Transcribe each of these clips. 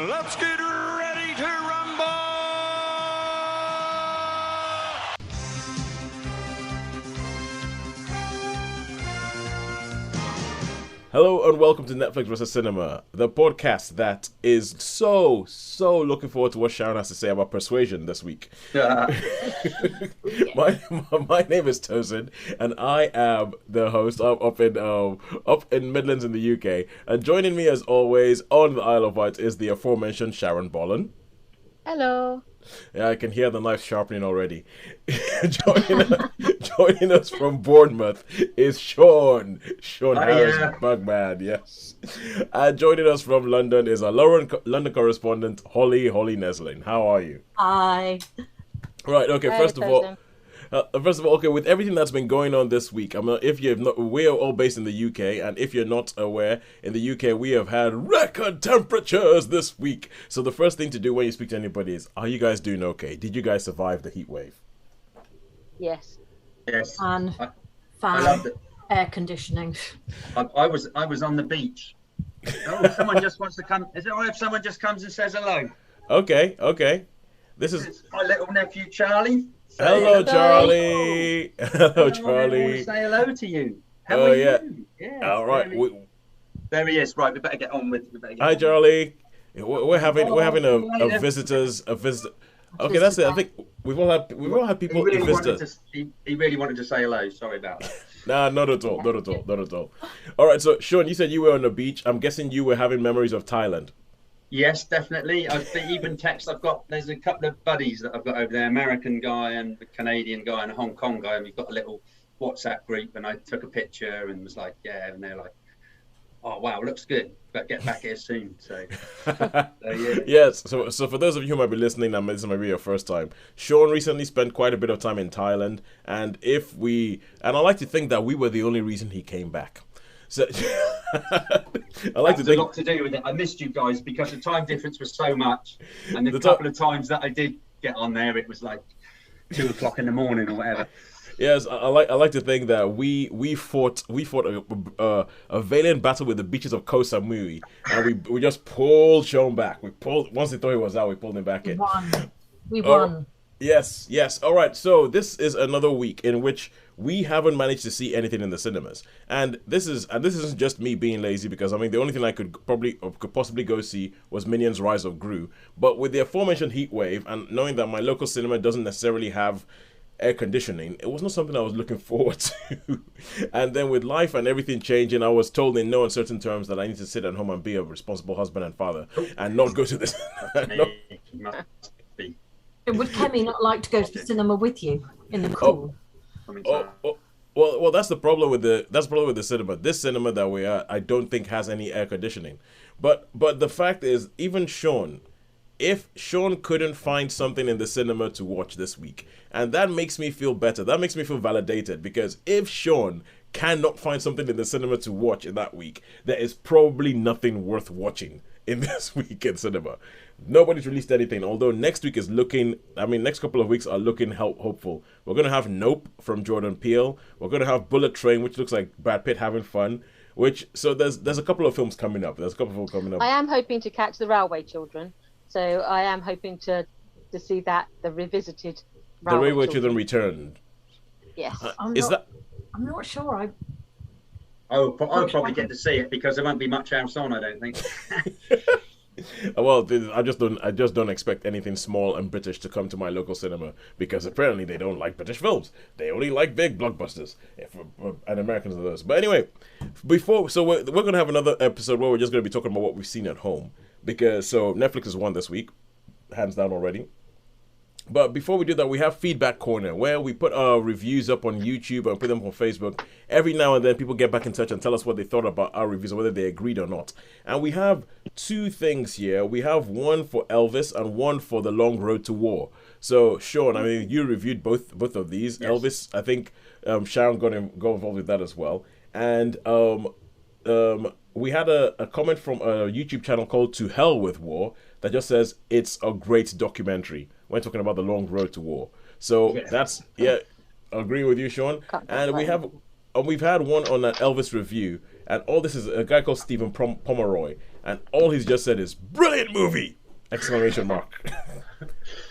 Let's get ready to rumble! Hello and welcome to Netflix vs. Cinema, the podcast that is so looking forward to what Sharon has to say about Persuasion this week. My name is Tosin, and I am the host up in Midlands in the UK. And joining me as always on the Isle of Wight is the aforementioned Sharon Bollen. Hello. Yeah, I can hear the knife sharpening already. Joining us from Bournemouth is Shaun. Shaun Harris, Bugman, yes. And joining us from London is our London correspondent, Holly Nesling. How are you? Hi. Right, okay, first of all, okay, with everything that's been going on this week, we are all based in the UK, and if you're not aware, in the UK we have had record temperatures this week. So the first thing to do when you speak to anybody is, are you guys doing okay? Did you guys survive the heat wave? Yes. Yes. And fan, air conditioning. I was on the beach. Oh, someone just wants to come. Is it all right if someone just comes and says hello? Okay. This is my little nephew Charlie. Hello, Charlie. Hello, Charlie. I want to say hello to you. How are you? Yeah. All right. There he is. Right, we better get on with. Hi, Charlie. We're having a visitor. Okay, that's it. I think we've all had people visit. He really wanted to say hello. Sorry about that. Nah, not at all. All right. So, Shaun, you said you were on the beach. I'm guessing you were having memories of Thailand. Yes, definitely. Even text I've got. There's a couple of buddies that I've got over there, American guy and a Canadian guy and a Hong Kong guy, and we've got a little WhatsApp group. And I took a picture and was like, yeah, and they're like, oh wow, looks good, but get back here soon. So yeah. Yes. So for those of you who might be listening, and this might be your first time, Shaun recently spent quite a bit of time in Thailand, and I like to think that we were the only reason he came back. So I like to think a lot to do with it. I missed you guys because the time difference was so much, and the couple of times that I did get on there, it was like 2:00 in the morning or whatever. Yes, I like to think that we fought a valiant battle with the beaches of Koh Samui, and we just pulled Shaun back. Once they thought he was out, we pulled him back in. We won. Yes. All right. So this is another week in which we haven't managed to see anything in the cinemas, and this isn't just me being lazy, because I mean the only thing I could possibly go see was Minions: Rise of Gru. But with the aforementioned heat wave, and knowing that my local cinema doesn't necessarily have air conditioning, it was not something I was looking forward to. And then with life and everything changing, I was told in no uncertain terms that I need to sit at home and be a responsible husband and father and not go to this. Would Kemi not like to go to the cinema with you in the cool? Well, that's the problem with the cinema. This cinema that we are, I don't think has any air conditioning. But the fact is, even Shaun, if Shaun couldn't find something in the cinema to watch this week, and that makes me feel better. That makes me feel validated, because if Shaun cannot find something in the cinema to watch in that week, there is probably nothing worth watching in this week in cinema. Nobody's released anything, although next couple of weeks are looking hopeful. We're going to have Nope from Jordan Peele. We're going to have Bullet Train, which looks like Brad Pitt having fun. So there's a couple of films coming up. I am hoping to catch The Railway Children. So I am hoping to see that, the revisited The Railway Children returned. Yes. I'm not sure. I'll probably get to see it because there won't be much else on, I don't think. Well, I just don't expect anything small and British to come to my local cinema, because apparently they don't like British films. They only like big blockbusters, and Americans are those. But anyway, we're going to have another episode where we're just going to be talking about what we've seen at home, because Netflix has won this week, hands down already. But before we do that, we have Feedback Corner, where we put our reviews up on YouTube and put them on Facebook. Every now and then, people get back in touch and tell us what they thought about our reviews, or whether they agreed or not. And we have two things here. We have one for Elvis and one for The Long Road to War. So, Shaun, I mean, you reviewed both of these. Yes. Elvis, I think Sharon got involved with that as well. And we had a comment from a YouTube channel called To Hell with War that just says it's a great documentary. We're talking about The Long Road to War. So that's, agree with you, Shaun. And we've had one on an Elvis review, and all this is a guy called Stephen Pomeroy, and all he's just said is "brilliant movie!" exclamation mark.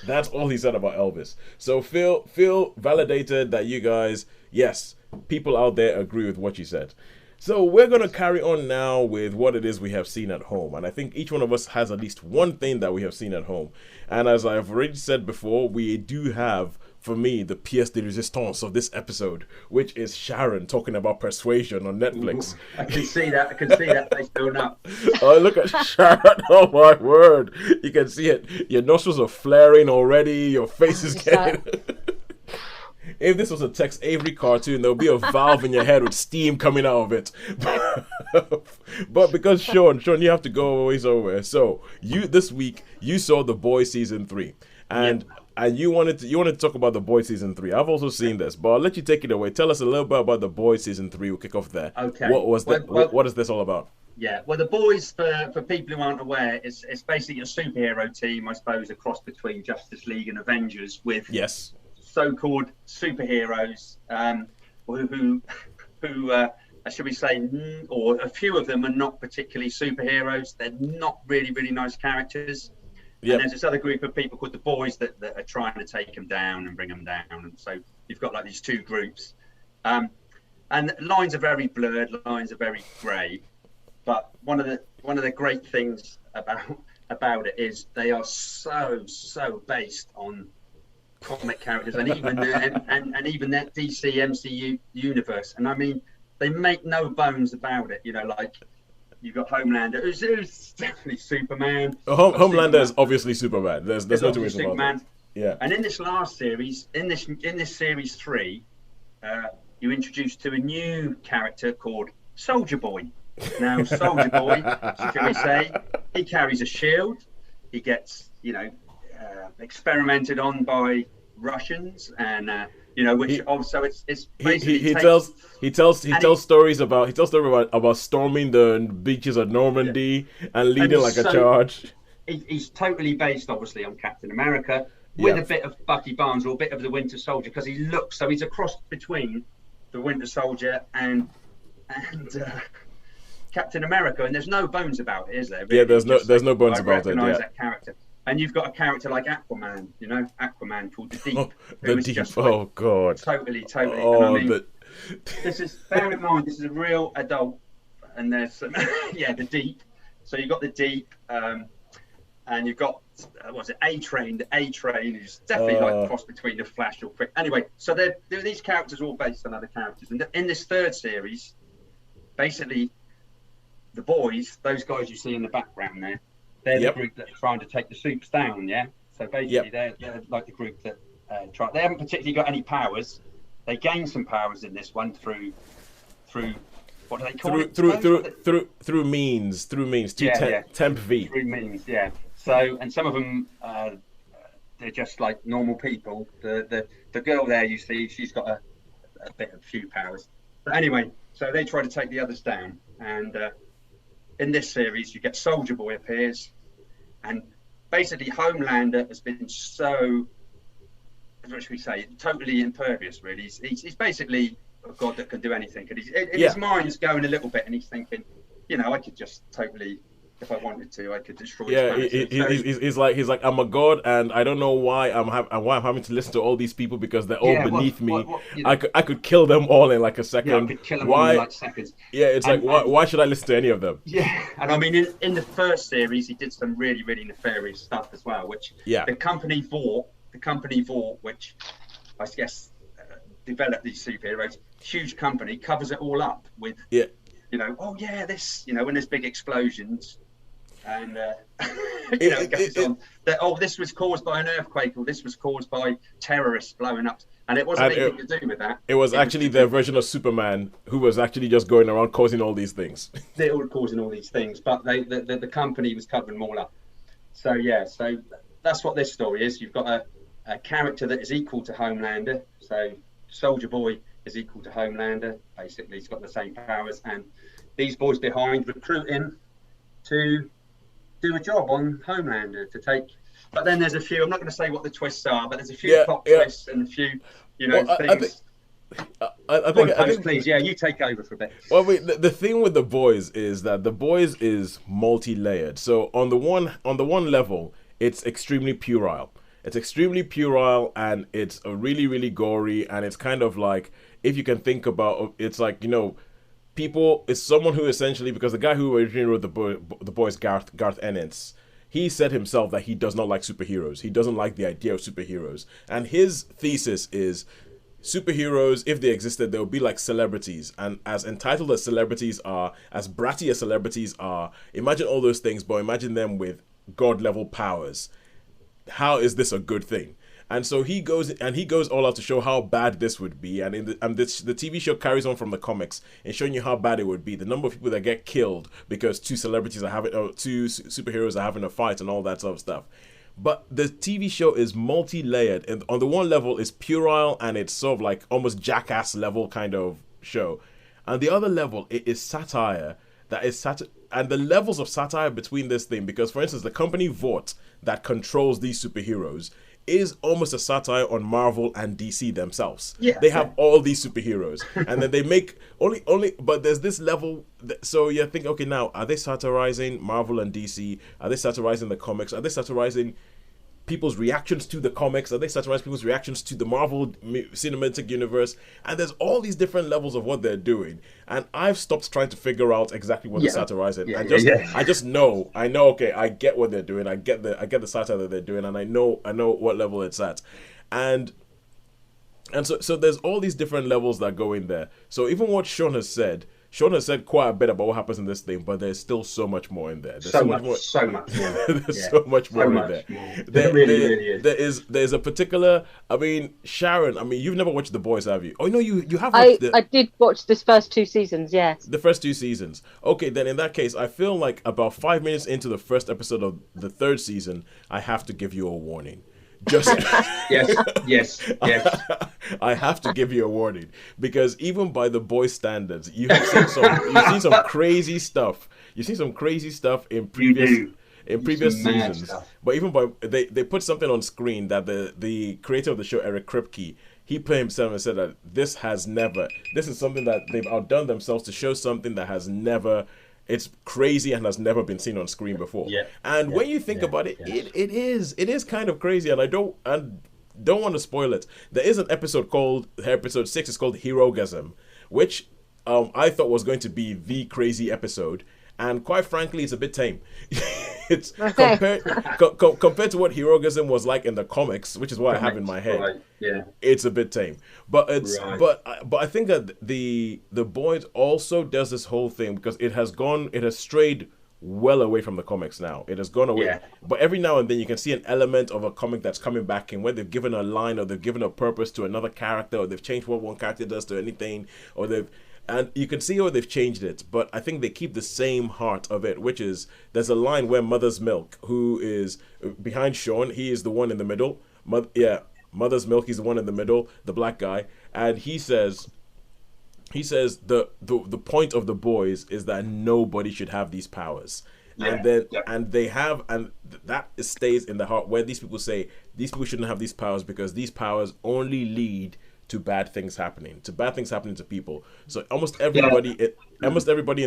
That's all he said about Elvis. So feel validated that you guys, yes, people out there agree with what you said. So we're going to carry on now with what it is we have seen at home. And I think each one of us has at least one thing that we have seen at home. And as I've already said before, we do have, for me, the pièce de résistance of this episode, which is Sharon talking about Persuasion on Netflix. Ooh, I can see that. I can see that face building up. Oh, look at Sharon. Oh, my word. You can see it. Your nostrils are flaring already. Your face is getting... If this was a Tex Avery cartoon, there would be a valve in your head with steam coming out of it. But because Shaun, you have to go away somewhere. So this week you saw The Boys season 3, and you wanted to talk about The Boys season 3. I've also seen this, but I'll let you take it away. Tell us a little bit about The Boys season 3. We'll kick off there. Okay. What is this all about? Yeah, well, The Boys, for people who aren't aware, it's basically a superhero team, I suppose, a cross between Justice League and Avengers with so-called superheroes who should we say, or a few of them are not particularly superheroes. They're not really, really nice characters. Yep. And there's this other group of people called the Boys that are trying to take them down and bring them down. And so you've got like these two groups. And lines are very blurred, lines are very grey. But one of the great things about it is they are so based on comic characters and even and even that DC MCU universe. And I mean, they make no bones about it. You know, like you've got Homelander, who's definitely Superman. Homelander is obviously Superman. There's no two ways about it. Yeah. And in this last series, in this series 3, you introduced to a new character called Soldier Boy. Now, Soldier Boy, shall we say, he carries a shield. He gets, experimented on by Russians, and which also it's basically he tells stories about storming the beaches of Normandy and leading like a charge. He's totally based, obviously, on Captain America with a bit of Bucky Barnes or a bit of the Winter Soldier, because he's a cross between the Winter Soldier and Captain America, and there's no bones about it, is there? Really? Yeah, there's no bones about it. Yeah. That character. And you've got a character like Aquaman, Aquaman called the Deep. Oh, the Deep. Oh God. Totally. Oh, and I mean, bear in mind, this is a real adult, and there's some, the Deep. So you've got the Deep, and you've got A-Train. The A-Train is definitely like a cross between the Flash or Quick. Anyway, so these characters are all based on other characters, and in this third series, basically, the Boys, those guys you see in the background there, they're the group that's trying to take the Supes down, yeah? So basically, they're like the group that they haven't particularly got any powers. They gain some powers in this one through what do they call it? Through means, temp V. Through means, yeah. So, and some of them, they're just like normal people. The girl there you see, she's got a few powers. But anyway, so they try to take the others down, and in this series, you get Soldier Boy appears, and basically Homelander has been so, what should we say, totally impervious, really. He's basically a god that can do anything. And his mind's going a little bit, and he's thinking, I could just totally, if I wanted to, I could destroy his planet. He's like, I'm a god, and I don't know why I'm having to listen to all these people because they're all beneath me. I could kill them all in like a second. I could kill them all in like seconds. Yeah, it's why should I listen to any of them? Yeah, and I mean, in the first series, he did some really, really nefarious stuff as well, which the company Vought, which I guess developed these superheroes, huge company, covers it all up with, this, when there's big explosions. And it goes on that this was caused by an earthquake, or this was caused by terrorists blowing up, and it wasn't anything to do with that. It was actually their version of Superman, who was actually just going around causing all these things. They were causing all these things, but the company was covering them all up. So so that's what this story is. You've got a character that is equal to Homelander. So Soldier Boy is equal to Homelander. Basically, he's got the same powers, and these boys behind recruit him to do a job on Homelander to take. But then there's a few, I'm not going to say what the twists are, but there's a few plot twists and a few, things. I think please. Yeah, you take over for a bit. well, wait, the thing with the boys is that the boys is multi-layered. So on the one level, it's extremely puerile. It's extremely puerile, and it's a really really gory, and it's kind of like, if you can think about, it's like, people. It's someone who essentially, because the guy who originally wrote the boys, Garth Ennis. He said himself that he does not like superheroes. He doesn't like the idea of superheroes. And his thesis is, superheroes, if they existed, they would be like celebrities. And as entitled as celebrities are, as bratty as celebrities are, imagine all those things, but imagine them with God-level powers. How is this a good thing? And so he goes all out to show how bad this would be, and the TV show carries on from the comics and showing you how bad it would be. The number of people that get killed because two superheroes are having a fight and all that sort of stuff. But the TV show is multi-layered, and on the one level it's puerile and it's sort of like almost Jackass level kind of show, and the other level it is satire that is and the levels of satire between this thing, because for instance the company Vought that controls these superheroes is almost a satire on Marvel and DC themselves. Yeah, they have all these superheroes, and then they make only. But there's this level. So you think, okay, now are they satirizing Marvel and DC? Are they satirizing the comics? Are they satirizing people's reactions to the comics? Are they satirizing people's reactions to the Marvel cinematic universe? And there's all these different levels of what they're doing, and I've stopped trying to figure out exactly what they're satirizing. I just know. Okay, I get what they're doing. I get the satire that they're doing, and I know what level it's at, and so there's all these different levels that go in there. So even what Shaun has said quite a bit about what happens in this thing, but there's still so much more in there. There's so much more. There's so much more in there. There really is. There's a particular. I mean, Sharon. I mean, you've never watched The Boys, have you? Oh no, you have. I did watch the first 2 seasons. Yes. The first 2 seasons. Okay, then in that case, I feel like about 5 minutes into the first episode of the 3rd season, I have to give you a warning. Just yes. I have to give you a warning, because even by The Boys standards, you've seen some crazy stuff. You've seen some crazy stuff in previous seasons. But even by they put something on screen that the creator of the show, Eric Kripke, he put himself and said that this is something that they've outdone themselves to show something that has never. It's crazy and has never been seen on screen before. When you think about it, it is kind of crazy, and I don't want to spoil it. There is an episode episode 6 is called Herogasm, which I thought was going to be the crazy episode, and quite frankly, it's a bit tame. It's compared to what Herogasm was like in the comics, which is what I have in my head. Right. Yeah, it's a bit tame, but but I think that the Boys also does this whole thing because it has strayed well away from the comics now. It has gone away, but every now and then you can see an element of a comic that's coming back in, where they've given a line or they've given a purpose to another character, or they've changed what one character does to anything, and you can see how they've changed it, but I think they keep the same heart of it, which is, there's a line where Mother's Milk, who is behind Shaun, he is the one in the middle. Mother's Milk, he's the one in the middle, the black guy, and he says the point of the Boys is that nobody should have these powers. And that stays in the heart, where these people say these people shouldn't have these powers because these powers only lead to bad things happening to people. So almost everybody in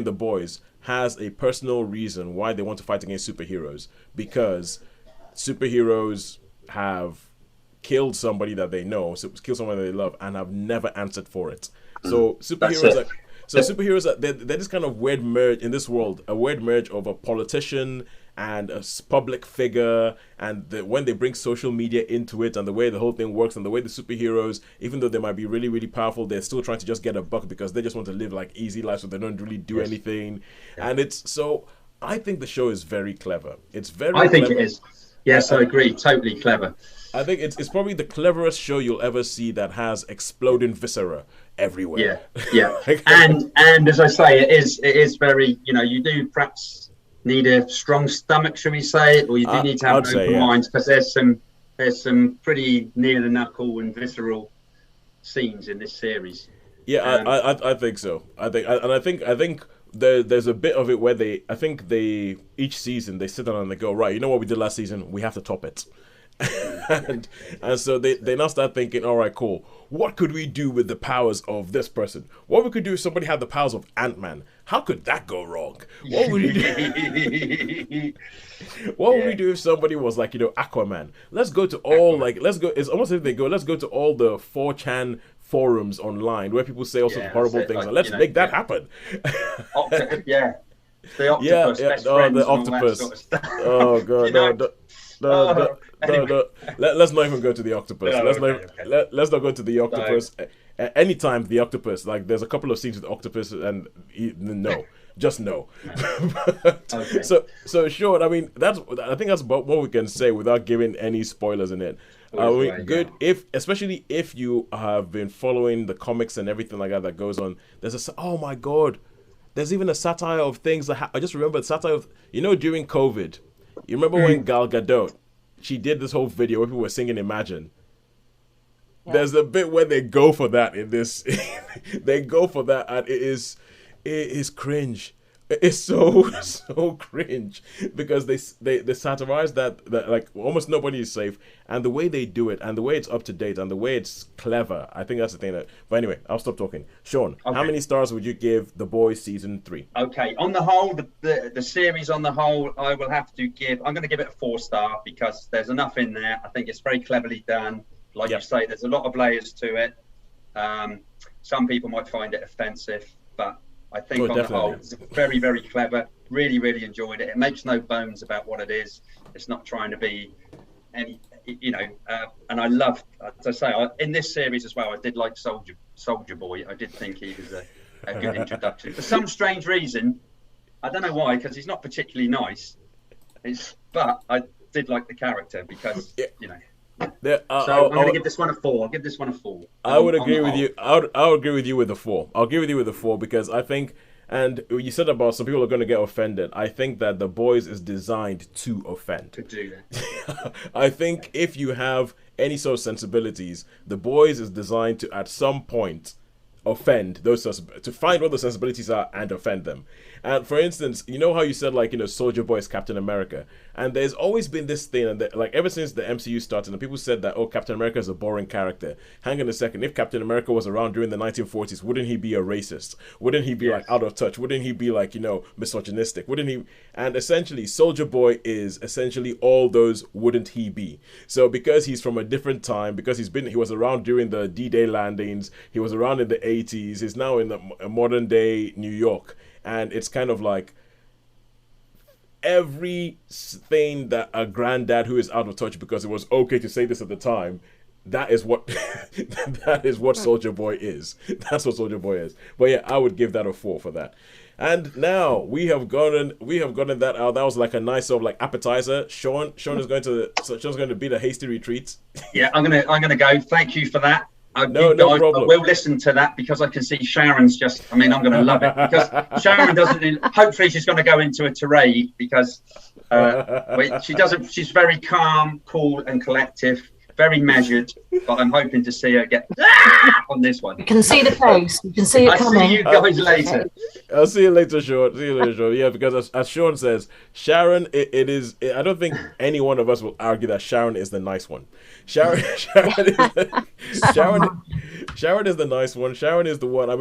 The Boys has a personal reason why they want to fight against superheroes, because superheroes have killed somebody that they know, killed somebody that they love, and have never answered for it. So superheroes are they're this kind of weird merge in this world, a weird merge of a politician and a public figure, and when they bring social media into it, and the way the whole thing works, and the way the superheroes, even though they might be really, really powerful, they're still trying to just get a buck because they just want to live like easy lives, so they don't really do anything. And I think the show is very clever. It's very clever. I think it is. Yes, I agree. Totally clever. I think it's probably the cleverest show you'll ever see that has exploding viscera everywhere. Yeah. and as I say, it is very, you do perhaps need a strong stomach, shall we say, or you do need to have an open mind, because there's some pretty near the knuckle and visceral scenes in this series. I think so. I think there's a bit of it where each season they sit down and they go, right, you know what we did last season, we have to top it. and so they now start thinking, all right, cool. What could we do with the powers of this person? What we could do if somebody had the powers of Ant-Man? How could that go wrong? What would we do? What would we do if somebody was like, Aquaman? Let's go to all it's almost as if they go, let's go to all the 4chan forums online where people say all sorts of horrible things, and let's make that happen. The octopus, best friends, the octopus. Sort of stuff. Oh god, no. Let's not even go to the octopus. Let's not go to the octopus. Anytime the octopus, like there's a couple of scenes with the octopus, and no, just no. Okay. So Shaun, I mean, I think that's about what we can say without giving any spoilers in it. Good. Especially if you have been following the comics and everything like that goes on. Oh my god, there's even a satire of things that I just remember the satire of during COVID. You remember when Gal Gadot, she did this whole video where people were singing Imagine. Yeah. There's a bit where they go for that in this. They go for that, and it is cringe. It's so cringe because they satirize that like almost nobody is safe, and the way they do it, and the way it's up to date, and the way it's clever. I think that's the thing. But anyway, I'll stop talking. Shaun, how many stars would you give The Boys season 3? Okay, on the whole, the series on the whole, I will have to give. I'm going to give it a 4-star because there's enough in there. I think it's very cleverly done. Like you say, there's a lot of layers to it. Some people might find it offensive, but I think on the whole, it's very, very clever. Really, really enjoyed it. It makes no bones about what it is. It's not trying to be any, and I love, as I say, in this series as well, I did like Soldier Boy. I did think he was a good introduction. For some strange reason, I don't know why, because he's not particularly nice. But I did like the character because, Yeah, so I'm going to give this one a 4. I'll give this one a 4. I would agree with you. I would agree with you with the 4. I'll agree with you with the 4 because I think, and you said about some people are going to get offended. I think that The Boys is designed to offend. To do that. I think if you have any sort of sensibilities, The Boys is designed to at some point offend those, to find what the sensibilities are and offend them. And for instance, you know how you said Soldier Boy is Captain America, and there's always been this thing, and ever since the MCU started, and people said that Captain America is a boring character. Hang on a second, if Captain America was around during the 1940s, wouldn't he be a racist? Wouldn't he be out of touch? Wouldn't he be misogynistic? Wouldn't he? And essentially, Soldier Boy is essentially all those wouldn't he be. So because he's from a different time, because he was around during the D-Day landings, he was around in the 80s, he's now in the modern day New York. And it's kind of like everything that a granddad who is out of touch because it was okay to say this at the time, that is what Soldier Boy is. That's what Soldier Boy is. But yeah, I would give that a 4 for that. And now we have gotten that out. That was like a nice sort of appetizer. Shaun is going to be the hasty retreat. Yeah, I'm gonna go. Thank you for that. No problem. I will listen to that because I can see Sharon's I'm going to love it because Sharon doesn't. Hopefully, she's going to go into a tirade because she doesn't. She's very calm, cool, and collective, very measured. But I'm hoping to see her get on this one. You can see the face. You can see it coming. I'll see you guys later. I'll see you later, Shaun. Yeah, because as Shaun says, Sharon, it is. I don't think any one of us will argue that Sharon is the nice one. Sharon is the nice one. Sharon is the one. I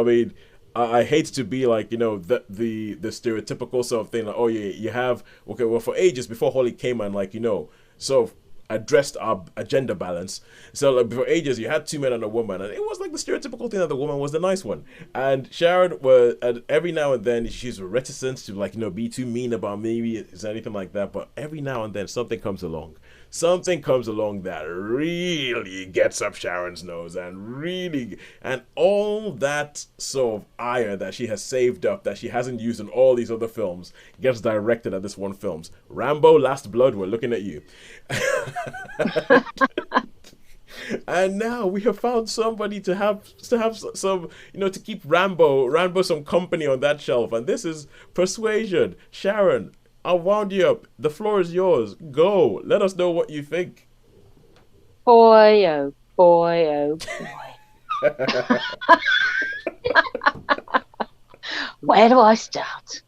mean, I hate to be like the stereotypical sort of thing. Like, oh yeah, you have for ages before Holly came and so addressed our gender balance. So for ages you had 2 men and a woman, and it was like the stereotypical thing that the woman was the nice one. And Sharon was every now and then she's reticent to be too mean about maybe is anything like that. But every now and then something comes along that really gets up Sharon's nose and all that sort of ire that she has saved up that she hasn't used in all these other films gets directed at this one film. Rambo Last Blood, we're looking at you. And now we have found somebody to have some to keep Rambo some company on that shelf, and this is Persuasion. Sharon, I'll wound you up. The floor is yours. Go. Let us know what you think. Boy, oh boy, oh boy. Where do I start?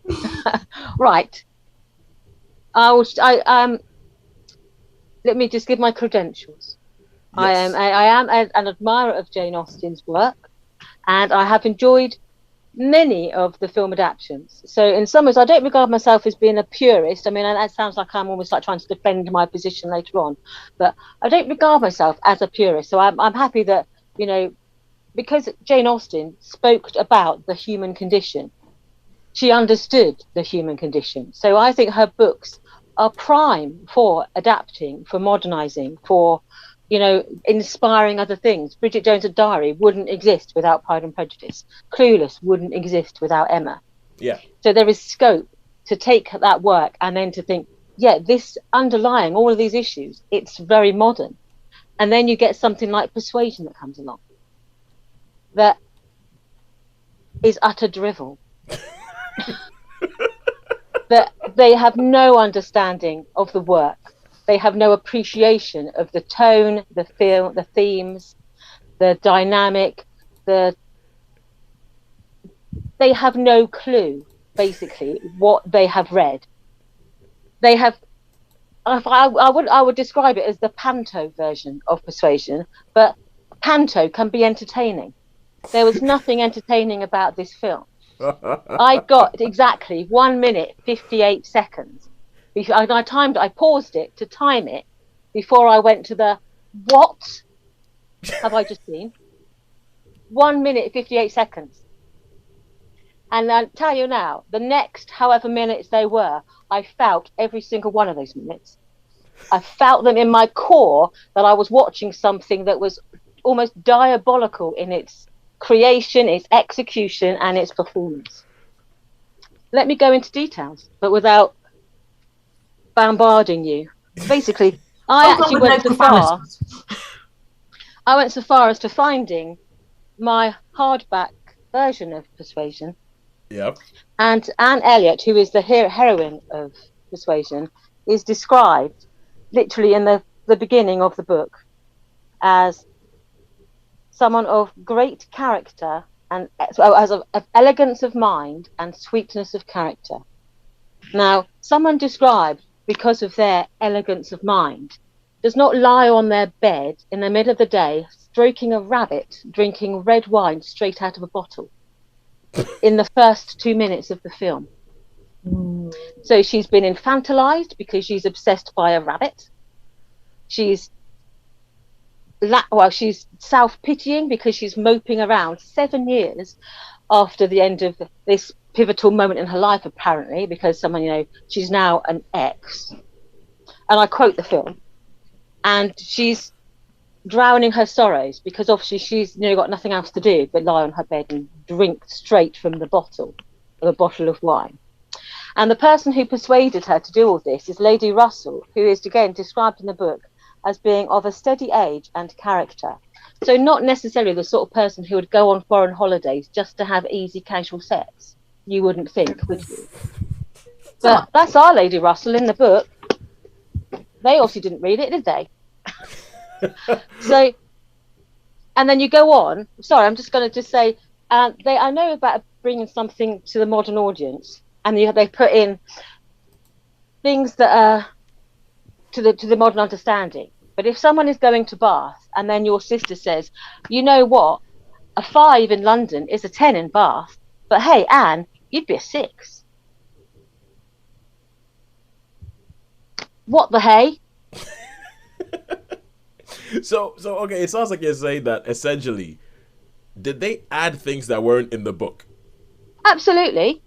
Right. let me just give my credentials. Yes. I am an admirer of Jane Austen's work, and I have enjoyed many of the film adaptations. So in some ways, I don't regard myself as being a purist. I mean, and that sounds like I'm almost like trying to defend my position later on, but I don't regard myself as a purist. So I'm happy that, you know, because Jane Austen spoke about the human condition, she understood the human condition. So I think her books are prime for adapting, for modernizing, for, you know, inspiring other things. Bridget Jones's Diary wouldn't exist without Pride and Prejudice. Clueless wouldn't exist without Emma. Yeah. So there is scope to take that work and then to think, yeah, this underlying all of these issues, it's very modern. And then you get something like Persuasion that comes along that is utter drivel. That they have no understanding of the work. They have no appreciation of the tone, the feel, the themes, the dynamic, they have no clue, basically, what they have read. They have, I would describe it as the panto version of Persuasion, but panto can be entertaining. There was nothing entertaining about this film. I got exactly 1 minute 58 seconds. I paused it to time it before I went to the what have I just seen? 1 minute 58 seconds. And I'll tell you now, the next however minutes they were, I felt every single one of those minutes. I felt them in my core that I was watching something that was almost diabolical in its creation, its execution, and its performance. Let me go into details, but without bombarding you. Basically, I went so far as to finding my hardback version of Persuasion. Yep. And Anne Elliot, who is the heroine of Persuasion, is described literally in the beginning of the book as someone of great character and of elegance of mind and sweetness of character. Now, someone described because of their elegance of mind does not lie on their bed in the middle of the day stroking a rabbit, drinking red wine straight out of a bottle in the first 2 minutes of the film. So she's been infantilized because she's obsessed by a rabbit. She's self-pitying because she's moping around 7 years after the end of this pivotal moment in her life, apparently, because someone, you know, she's now an ex. And I quote the film. And she's drowning her sorrows because obviously she's, you know, got nothing else to do but lie on her bed and drink straight from the bottle of a bottle of wine. And the person who persuaded her to do all this is Lady Russell, who is again described in the book as being of a steady age and character. So not necessarily the sort of person who would go on foreign holidays just to have easy casual sex. You wouldn't think, would you? But that's our Lady Russell in the book. They obviously didn't read it, did they? So, and then you go on. Sorry, I'm just going to just say, I know about bringing something to the modern audience, and they put in things that are to the modern understanding. But if someone is going to Bath and then your sister says, you know what, a 5 in London is a 10 in Bath, but hey, Anne, you'd be a 6. What the hey? So okay, it sounds like you're saying that essentially, did they add things that weren't in the book? Absolutely.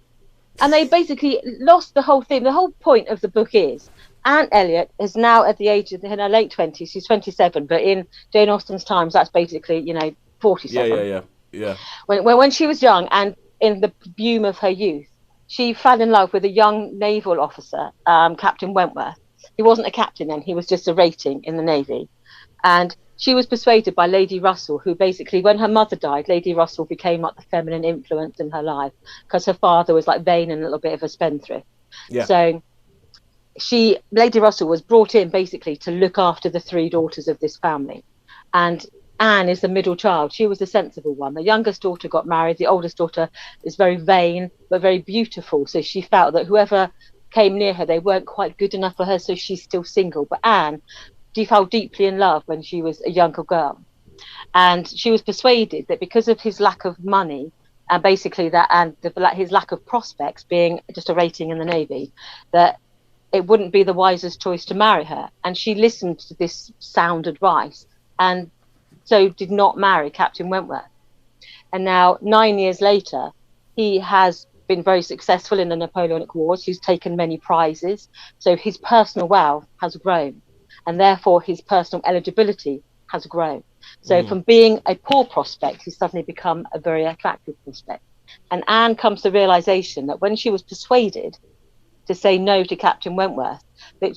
And they basically lost the whole thing. The whole point of the book is Anne Elliot is now at the age of in her late 20s. She's 27, but in Jane Austen's times, that's basically, you know, 47. Yeah. When she was young and in the bloom of her youth, she fell in love with a young naval officer, Captain Wentworth. He wasn't a captain then; he was just a rating in the Navy. And she was persuaded by Lady Russell, who basically, when her mother died, Lady Russell became like the feminine influence in her life because her father was like vain and a little bit of a spendthrift. Yeah. So Lady Russell was brought in basically to look after the 3 daughters of this family. And Anne is the middle child. She was the sensible one. The youngest daughter got married. The oldest daughter is very vain, but very beautiful. So she felt that whoever came near her, they weren't quite good enough for her. So she's still single. But Anne she fell deeply in love when she was a younger girl, and she was persuaded that because of his lack of money and basically that his lack of prospects, being just a rating in the Navy, that it wouldn't be the wisest choice to marry her. And she listened to this sound advice and so did not marry Captain Wentworth. And now 9 years later, he has been very successful in the Napoleonic Wars. He's taken many prizes, so his personal wealth has grown, and therefore his personal eligibility has grown. So from being a poor prospect, he's suddenly become a very attractive prospect. And Anne comes to the realization that when she was persuaded to say no to Captain Wentworth, that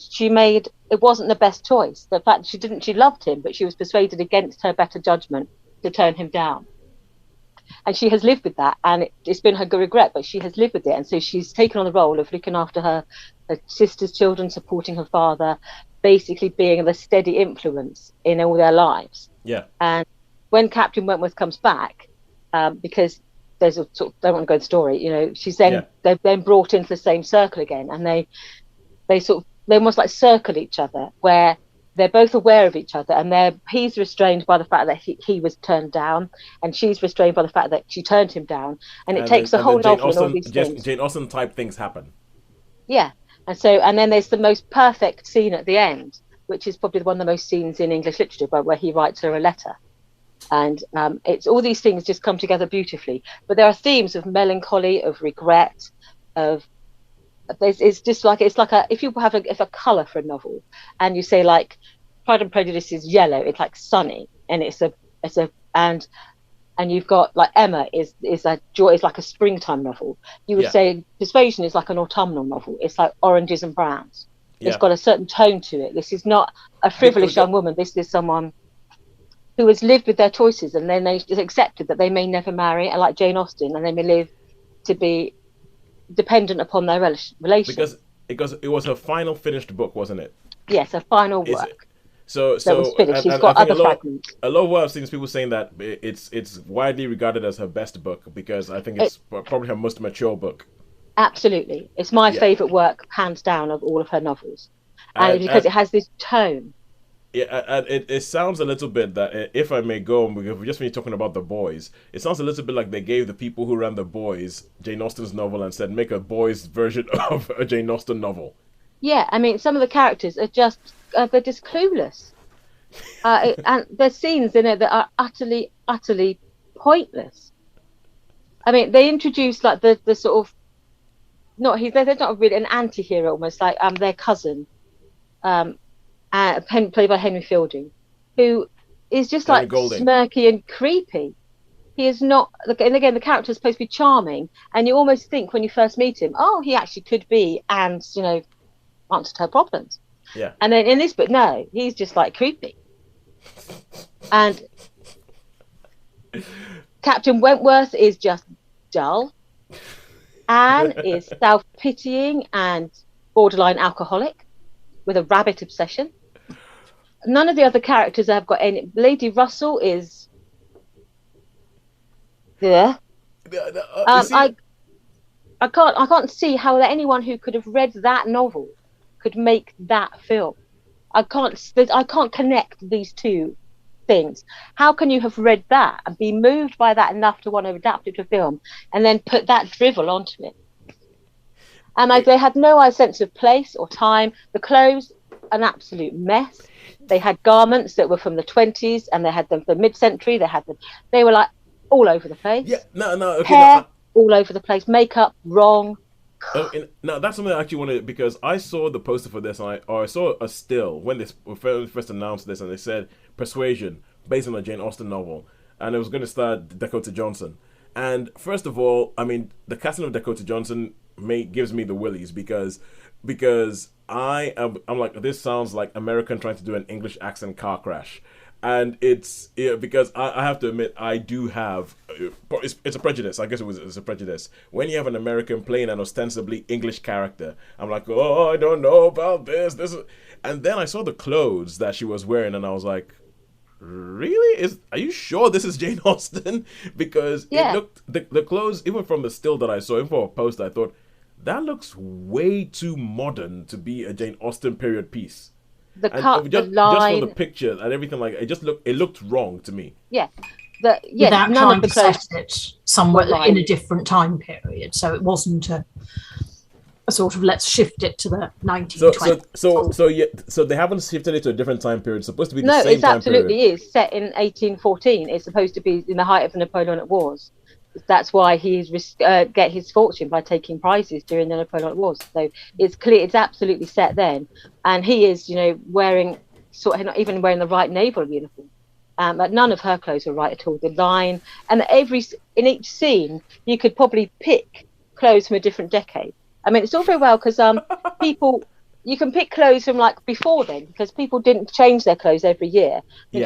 it wasn't the best choice. The fact she loved him, but she was persuaded against her better judgment to turn him down. And she has lived with that, and it's been her regret, but she has lived with it. And so she's taken on the role of looking after her sister's children, supporting her father, basically being the steady influence in all their lives. Yeah. And when Captain Wentworth comes back, because there's a sort of, don't want to go into the story, she's then they're then brought into the same circle again, and they almost like circle each other, where they're both aware of each other, and he's restrained by the fact that he was turned down, and she's restrained by the fact that she turned him down, and it takes the whole novel and all these things. Jane Austen type things happen. Yeah, and then there's the most perfect scene at the end, which is probably one of the most scenes in English literature, where he writes her a letter, and it's all these things just come together beautifully. But there are themes of melancholy, of regret, it's just like if you have a color for a novel, and you say like Pride and Prejudice is yellow, it's like sunny, and and you've got like Emma is like a springtime novel. You would say Persuasion is like an autumnal novel. It's like oranges and browns. It's got a certain tone to it. This is not a frivolous young woman. This is someone who has lived with their choices, and then they accepted that they may never marry, and like Jane Austen, and they may live to be dependent upon their relation. Because it was her final finished book, wasn't it? Yes, her final work. So that was finished. She's got other fragments. A lot of what I've seen is people saying that it's widely regarded as her best book, because I think it's probably her most mature book. Absolutely, it's my favourite work, hands down, of all of her novels, and because it has this tone. Yeah, and it sounds a little bit that, if I may go, just when you're talking about The Boys, it sounds a little bit like they gave the people who ran The Boys Jane Austen's novel and said, make a boys' version of a Jane Austen novel. Yeah, I mean, some of the characters are just, they're just clueless. And there's scenes in it that are utterly, utterly pointless. I mean, they introduce like the sort of, they're not really an anti-hero, almost like their cousin, played by Henry Fielding, who is just like smirky and creepy. He is not, and again, the character is supposed to be charming, and you almost think when you first meet him, oh, he actually could be Anne's, answer to her problems. Yeah. And then in this book, no, he's just like creepy. And Captain Wentworth is just dull. Anne is self-pitying and borderline alcoholic with a rabbit obsession. None of the other characters have got any. Lady Russell is I can't see how anyone who could have read that novel could make that film. I can't connect these two things. How can you have read that and be moved by that enough to want to adapt it to film and then put that drivel onto it? And they had no sense of place or time. The clothes, an absolute mess. They had garments that were from the 20s, and they had them from mid-century. They were like all over the place. Yeah, no. Okay, hair all over the place. Makeup wrong. Now that's something I actually wanted, because I saw the poster for this, and I saw a still when they first announced this, and they said Persuasion, based on a Jane Austen novel, and it was going to star Dakota Johnson. And first of all, I mean, the casting of Dakota Johnson gives me the willies, because I'm like, this sounds like American trying to do an English accent car crash. And it's because I have to admit, I do have, it's a prejudice. I guess it's a prejudice. When you have an American playing an ostensibly English character, I'm like, oh, I don't know about this. And then I saw the clothes that she was wearing, and I was like, really? Are you sure this is Jane Austen? Because it looked, the clothes, even from the still that I saw, even for a post, I thought, that looks way too modern to be a Jane Austen period piece. the And cut, just the line. from the picture and everything, like it looked wrong to me. Yeah. Without None trying of the to clothes. set it somewhere Right. in a different time period. So it wasn't a sort of let's shift it to the 1920s. So they haven't shifted it to a different time period. It's supposed to be the No, same it's time absolutely period. is set in 1814. It's supposed to be in the height of the Napoleonic Wars. That's why he's get his fortune by taking prizes during the Napoleonic Wars. So it's clear, it's absolutely set then, and he is, wearing not even wearing the right naval uniform. But none of her clothes were right at all. The line, and in each scene, you could probably pick clothes from a different decade. I mean, it's all very well because you can pick clothes from like before then, because people didn't change their clothes every year.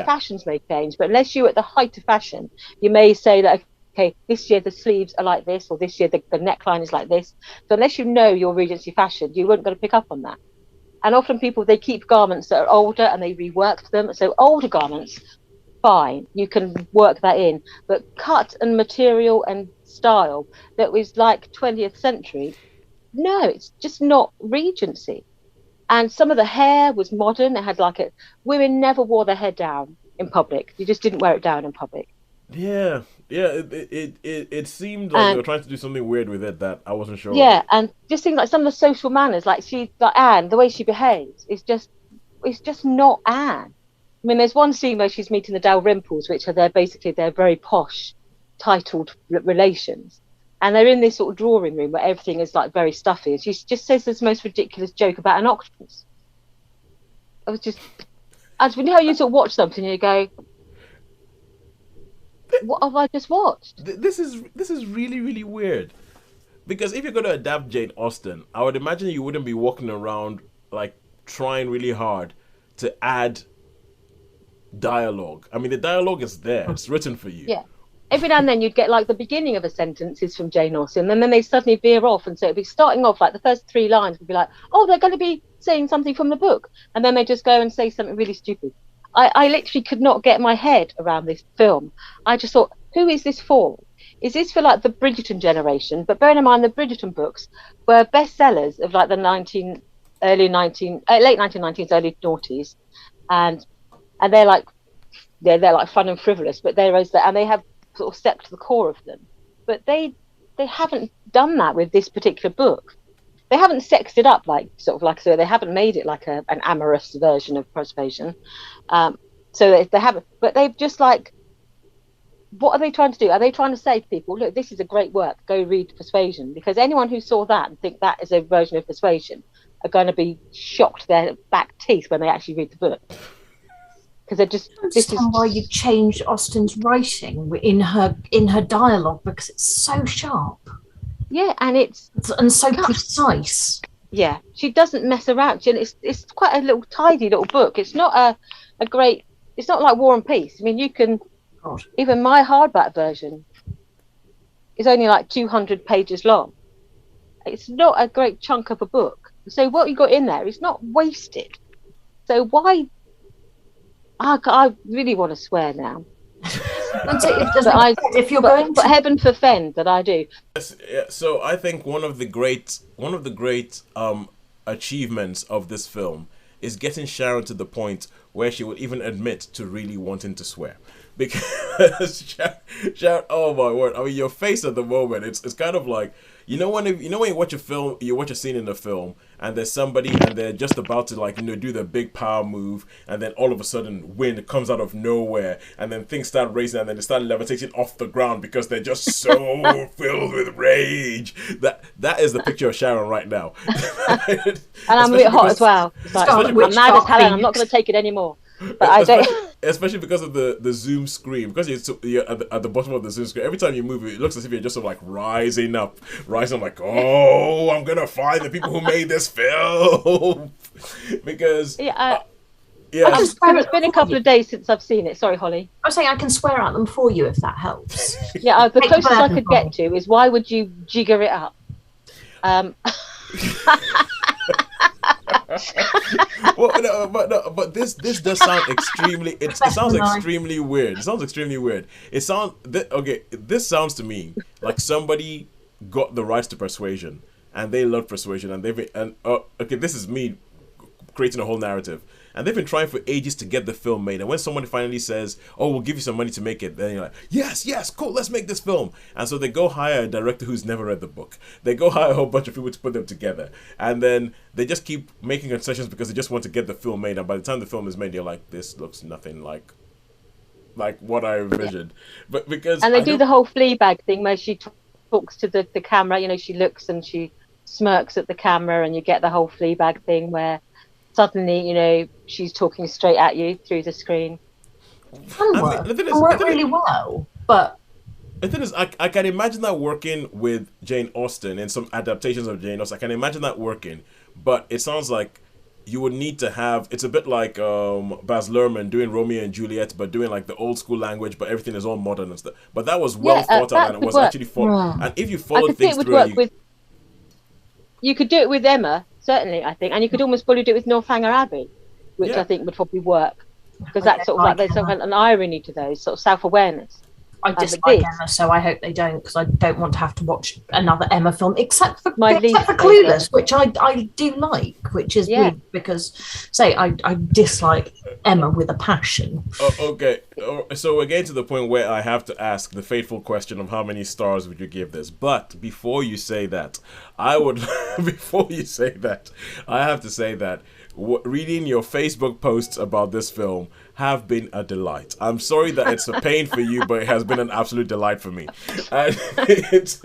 Fashions may change, but unless you're at the height of fashion, you may say that, okay, this year the sleeves are like this, or this year the neckline is like this. So unless you know your Regency fashion, you weren't going to pick up on that. And often people, they keep garments that are older and they rework them. So older garments, fine, you can work that in. But cut and material and style that was like 20th century, no, it's just not Regency. And some of the hair was modern. It had women never wore their hair down in public. You just didn't wear it down in public. Yeah. It seemed like they were trying to do something weird with it that I wasn't sure. Yeah, and just things like some of the social manners, like Anne, the way she behaves, it's just not Anne. I mean, there's one scene where she's meeting the Dalrymples, which are they're very posh, titled relations, and they're in this sort of drawing room where everything is like very stuffy, and she just says this most ridiculous joke about an octopus. When you sort of watch something, and you go, what have I just watched? This is really, really weird. Because if you're going to adapt Jane Austen, I would imagine you wouldn't be walking around like trying really hard to add dialogue. I mean, the dialogue is there; it's written for you. Yeah. Every now and then you'd get like the beginning of a sentence is from Jane Austen, and then they suddenly veer off, and so it'd be starting off like the first 3 lines would be like, oh, they're going to be saying something from the book, and then they just go and say something really stupid. I literally could not get my head around this film. I just thought, who is this for? Is this for like the Bridgerton generation? But bearing in mind the Bridgerton books were bestsellers of like the late 1990s, early noughties, and they're like fun and frivolous, but and they have sort of stepped to the core of them. But they haven't done that with this particular book. They haven't sexed it up so they haven't made it like an amorous version of Persuasion. So they haven't, but they've just like, what are they trying to do? Are they trying to say to people, look, this is a great work, go read Persuasion? Because anyone who saw that and think that is a version of Persuasion are going to be shocked their back teeth when they actually read the book. Because they're just, I understand why you changed Austen's writing in her dialogue, because it's so sharp. Yeah, and so precise. Yeah, she doesn't mess around. And it's quite a little tidy little book. It's not a great. It's not like War and Peace. I mean, you can. God. Even my hardback version is only like 200 pages long. It's not a great chunk of a book. So what you got in there is not wasted. So why? I really want to swear now. If you're going to... but heaven forfend that I do. Yes, yeah, so I think one of the great achievements of this film is getting Sharon to the point where she would even admit to really wanting to swear. Because Sharon, oh my word! I mean, your face at the moment, it's kind of like, when you watch a film, you watch a scene in the film, and there's somebody and they're just about to do the big power move, and then all of a sudden wind comes out of nowhere, and then things start racing, and then they start levitating off the ground because they're just so filled with rage. That is the picture of Sharon right now. And I'm really hot as well. It's like, I'm mad as hell, and I'm not going to take it anymore. But I don't. Especially because of the zoom screen, because you're at the bottom of the zoom screen. Every time you move, it looks as if you're just sort of like rising up, like, oh, I'm gonna find the people who made this film. Because it's been a couple of days since I've seen it. Sorry, Holly. I'm saying I can swear at them for you if that helps. Yeah, the closest I could get to is, why would you jigger it up? But this does sound extremely. It sounds extremely weird. It sounds extremely weird. This sounds to me like somebody got the rights to Persuasion, and they love Persuasion, and this is me creating a whole narrative, and they've been trying for ages to get the film made. And when someone finally says, "Oh, we'll give you some money to make it," then you're like, "Yes, cool, let's make this film." And so they go hire a director who's never read the book. They go hire a whole bunch of people to put them together, and then they just keep making concessions because they just want to get the film made. And by the time the film is made, you're like, "This looks nothing like what I envisioned." But because they do the whole Fleabag thing where she talks to the camera, you know, she looks and she smirks at the camera, and you get the whole Fleabag thing where suddenly, you know, she's talking straight at you through the screen. It worked really well, but the thing is, I can imagine that working with Jane Austen and some adaptations of Jane Austen. I can imagine that working, but it sounds like you would need to have, it's a bit like Baz Luhrmann doing Romeo and Juliet, but doing like the old school language, but everything is all modern and stuff. But that was well thought out, and it was actually fun. And if you followed things through, you could do it with Emma, certainly, I think, and you could almost probably do it with Northanger Abbey, which I think would probably work, because that's sort of like there's sort of an irony to those, sort of self-awareness. I dislike Emma, so I hope they don't, because I don't want to have to watch another Emma film, except for Clueless, which I do like, which is weird, because, I dislike Emma with a passion. Okay, so we're getting to the point where I have to ask the fateful question of how many stars would you give this? But before you say that, I have to say that reading your Facebook posts about this film have been a delight. I'm sorry that it's a pain for you, but it has been an absolute delight for me. And it's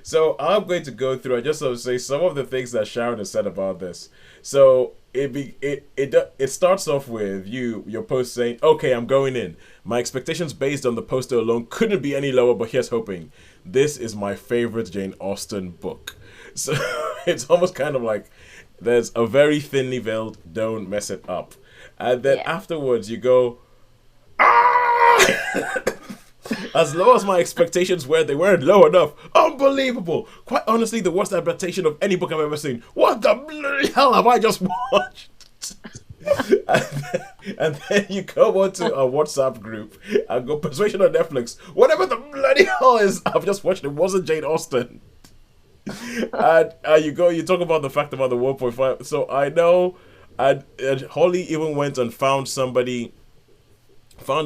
so I'm going to go through and just sort of say some of the things that Sharon has said about this. So it starts off with your post saying, "Okay, I'm going in. My expectations based on the poster alone couldn't be any lower, but here's hoping. This is my favorite Jane Austen book." So it's almost kind of like there's a very thinly veiled, don't mess it up. And then afterwards you go, "Ah!" As low as my expectations were, they weren't low enough. Unbelievable. Quite honestly, the worst adaptation of any book I've ever seen. What the bloody hell have I just watched? and then you go onto a WhatsApp group and go, "Persuasion on Netflix. Whatever the bloody hell is I've just watched, it wasn't Jane Austen." And you talk about the fact about the 1.5. So I know, and Holly even went and found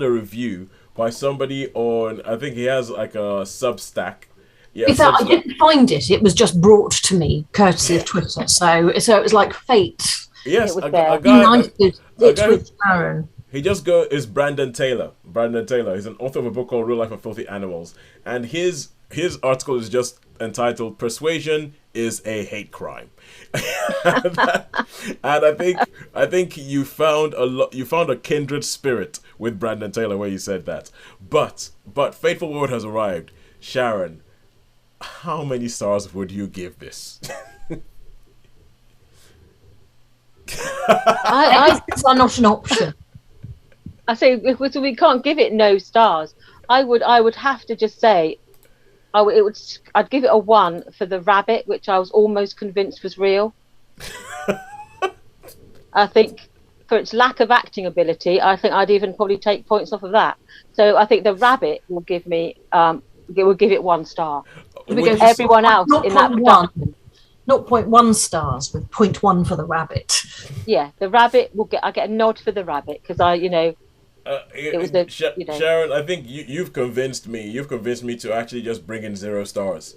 a review by somebody on, I think he has like a Substack. Yeah, I didn't find it. It was just brought to me courtesy of Twitter. So it was like fate. Yes, a guy with Sharon. He just is Brandon Taylor. He's an author of a book called Real Life of Filthy Animals, and his article is just entitled "Persuasion is a Hate Crime." and I think you found a kindred spirit with Brandon Taylor where you said that. But fateful word has arrived. Sharon, how many stars would you give this? It's not an option. I say we can't give it no stars. I would have to just say, I'd give it a 1 for the rabbit, which I was almost convinced was real. I think for its lack of acting ability, I think I'd even probably take points off of that. So I think the rabbit will give me will give it 1 star. Because everyone else in that production, 0.1 stars with 0.1 for the rabbit. Yeah, the rabbit I get a nod for the rabbit because it was Sharon, I think you've convinced me. You've convinced me to actually just bring in 0 stars.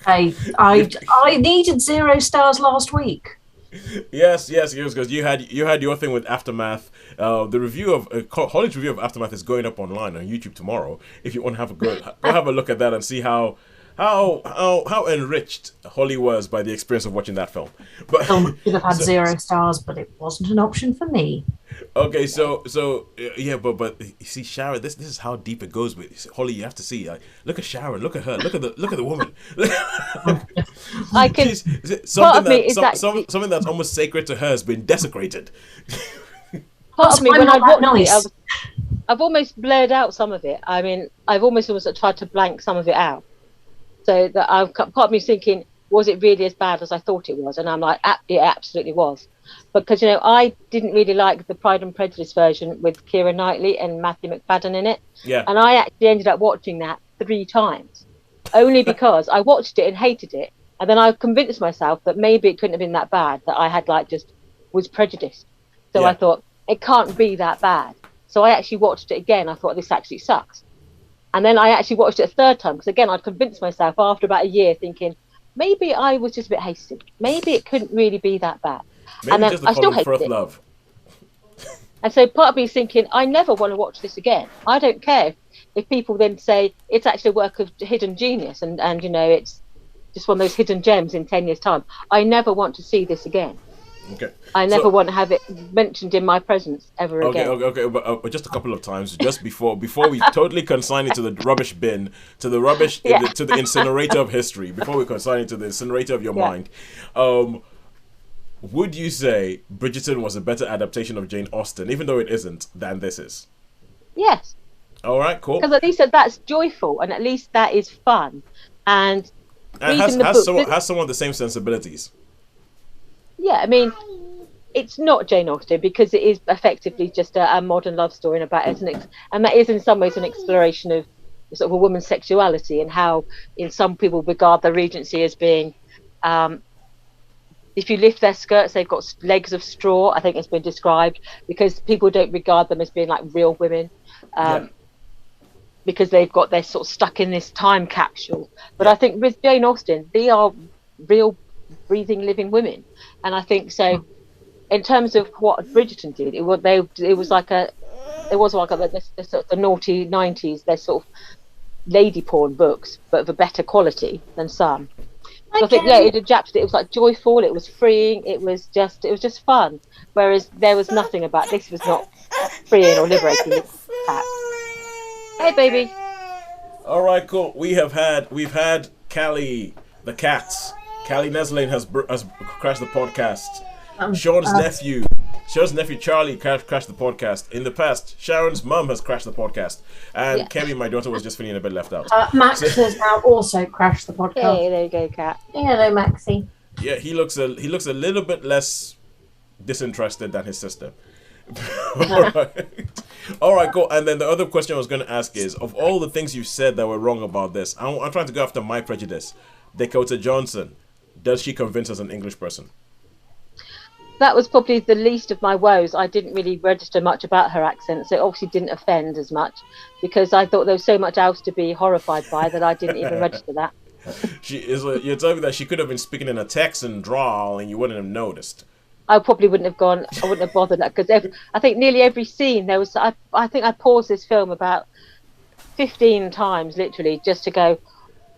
Hey, I needed 0 stars last week. Yes, because you had your thing with Aftermath. The review of Holly's review of Aftermath is going up online on YouTube tomorrow. If you want to have go have a look at that and see how enriched Holly was by the experience of watching that film. But should have had 0 stars, but it wasn't an option for me. Okay, so yeah, but you see, Sharon, this is how deep it goes with Holly. You have to see, like, look at Sharon, look at her, look at the woman. I can. Something that's almost sacred to her has been desecrated. Part of me, when I watched it, I've almost blurred out some of it. I mean, I've almost tried to blank some of it out. So that part of me thinking, was it really as bad as I thought it was? And I'm like, it absolutely was. Because, I didn't really like the Pride and Prejudice version with Keira Knightley and Matthew McFadden in it. Yeah. And I actually ended up watching that 3 times. Only because I watched it and hated it. And then I convinced myself that maybe it couldn't have been that bad, that I had just was prejudiced. So Yeah. I thought, it can't be that bad. So I actually watched it again. I thought, this actually sucks. And then I actually watched it a third time, because again, I'd convinced myself after about a year, thinking, maybe I was just a bit hasty. Maybe it couldn't really be that bad. Maybe And then just the I still following hated first it. love. And so part of me is thinking, I never want to watch this again. I don't care if people then say it's actually a work of hidden genius and it's just one of those hidden gems in 10 years' time. I never want to see this again. Okay. I never want to have it mentioned in my presence ever again. Okay, but just a couple of times, just before we totally consign it to the rubbish bin, to the rubbish, to the incinerator of history, before we consign it to the incinerator of your mind, would you say Bridgerton was a better adaptation of Jane Austen, even though it isn't, than this is? Yes. All right, cool. Because at least that's joyful, and at least that is fun, and has some of the same sensibilities. Yeah, I mean, it's not Jane Austen because it is effectively just a modern love story about it, and that is in some ways an exploration of sort of a woman's sexuality and how, in some people regard the Regency as being, if you lift their skirts, they've got legs of straw. I think it's been described because people don't regard them as being like real women, because they're sort of stuck in this time capsule. But I think with Jane Austen, they are real, breathing, living women. And I think so. In terms of what Bridgerton did, it was like the naughty 90s. They're sort of lady porn books, but of a better quality than some. So I think it adapted. It was like joyful. It was freeing. It was just fun. Whereas there was nothing about this. Was not freeing or liberating. Hey, baby. All right, cool. We've had Callie the cat. Callie Neslane has crashed the podcast. Shaun's nephew Charlie crashed the podcast. In the past, Sharon's mum has crashed the podcast, and Kemi, my daughter, was just feeling a bit left out. Max has now also crashed the podcast. Hey, there you go, Kat. Hello, Maxie. Yeah, he looks a little bit less disinterested than his sister. All right, cool. And then the other question I was going to ask is, of all the things you said that were wrong about this, I'm trying to go after my prejudice. Dakota Johnson, does she convince as an English person? That was probably the least of my woes. I didn't really register much about her accent, so it obviously didn't offend as much, because I thought there was so much else to be horrified by that I didn't even register that. You're telling me that she could have been speaking in a Texan drawl and you wouldn't have noticed. I probably wouldn't have gone. I wouldn't have bothered that, because I think nearly every scene there was. I think I paused this film about 15 times, literally, just to go,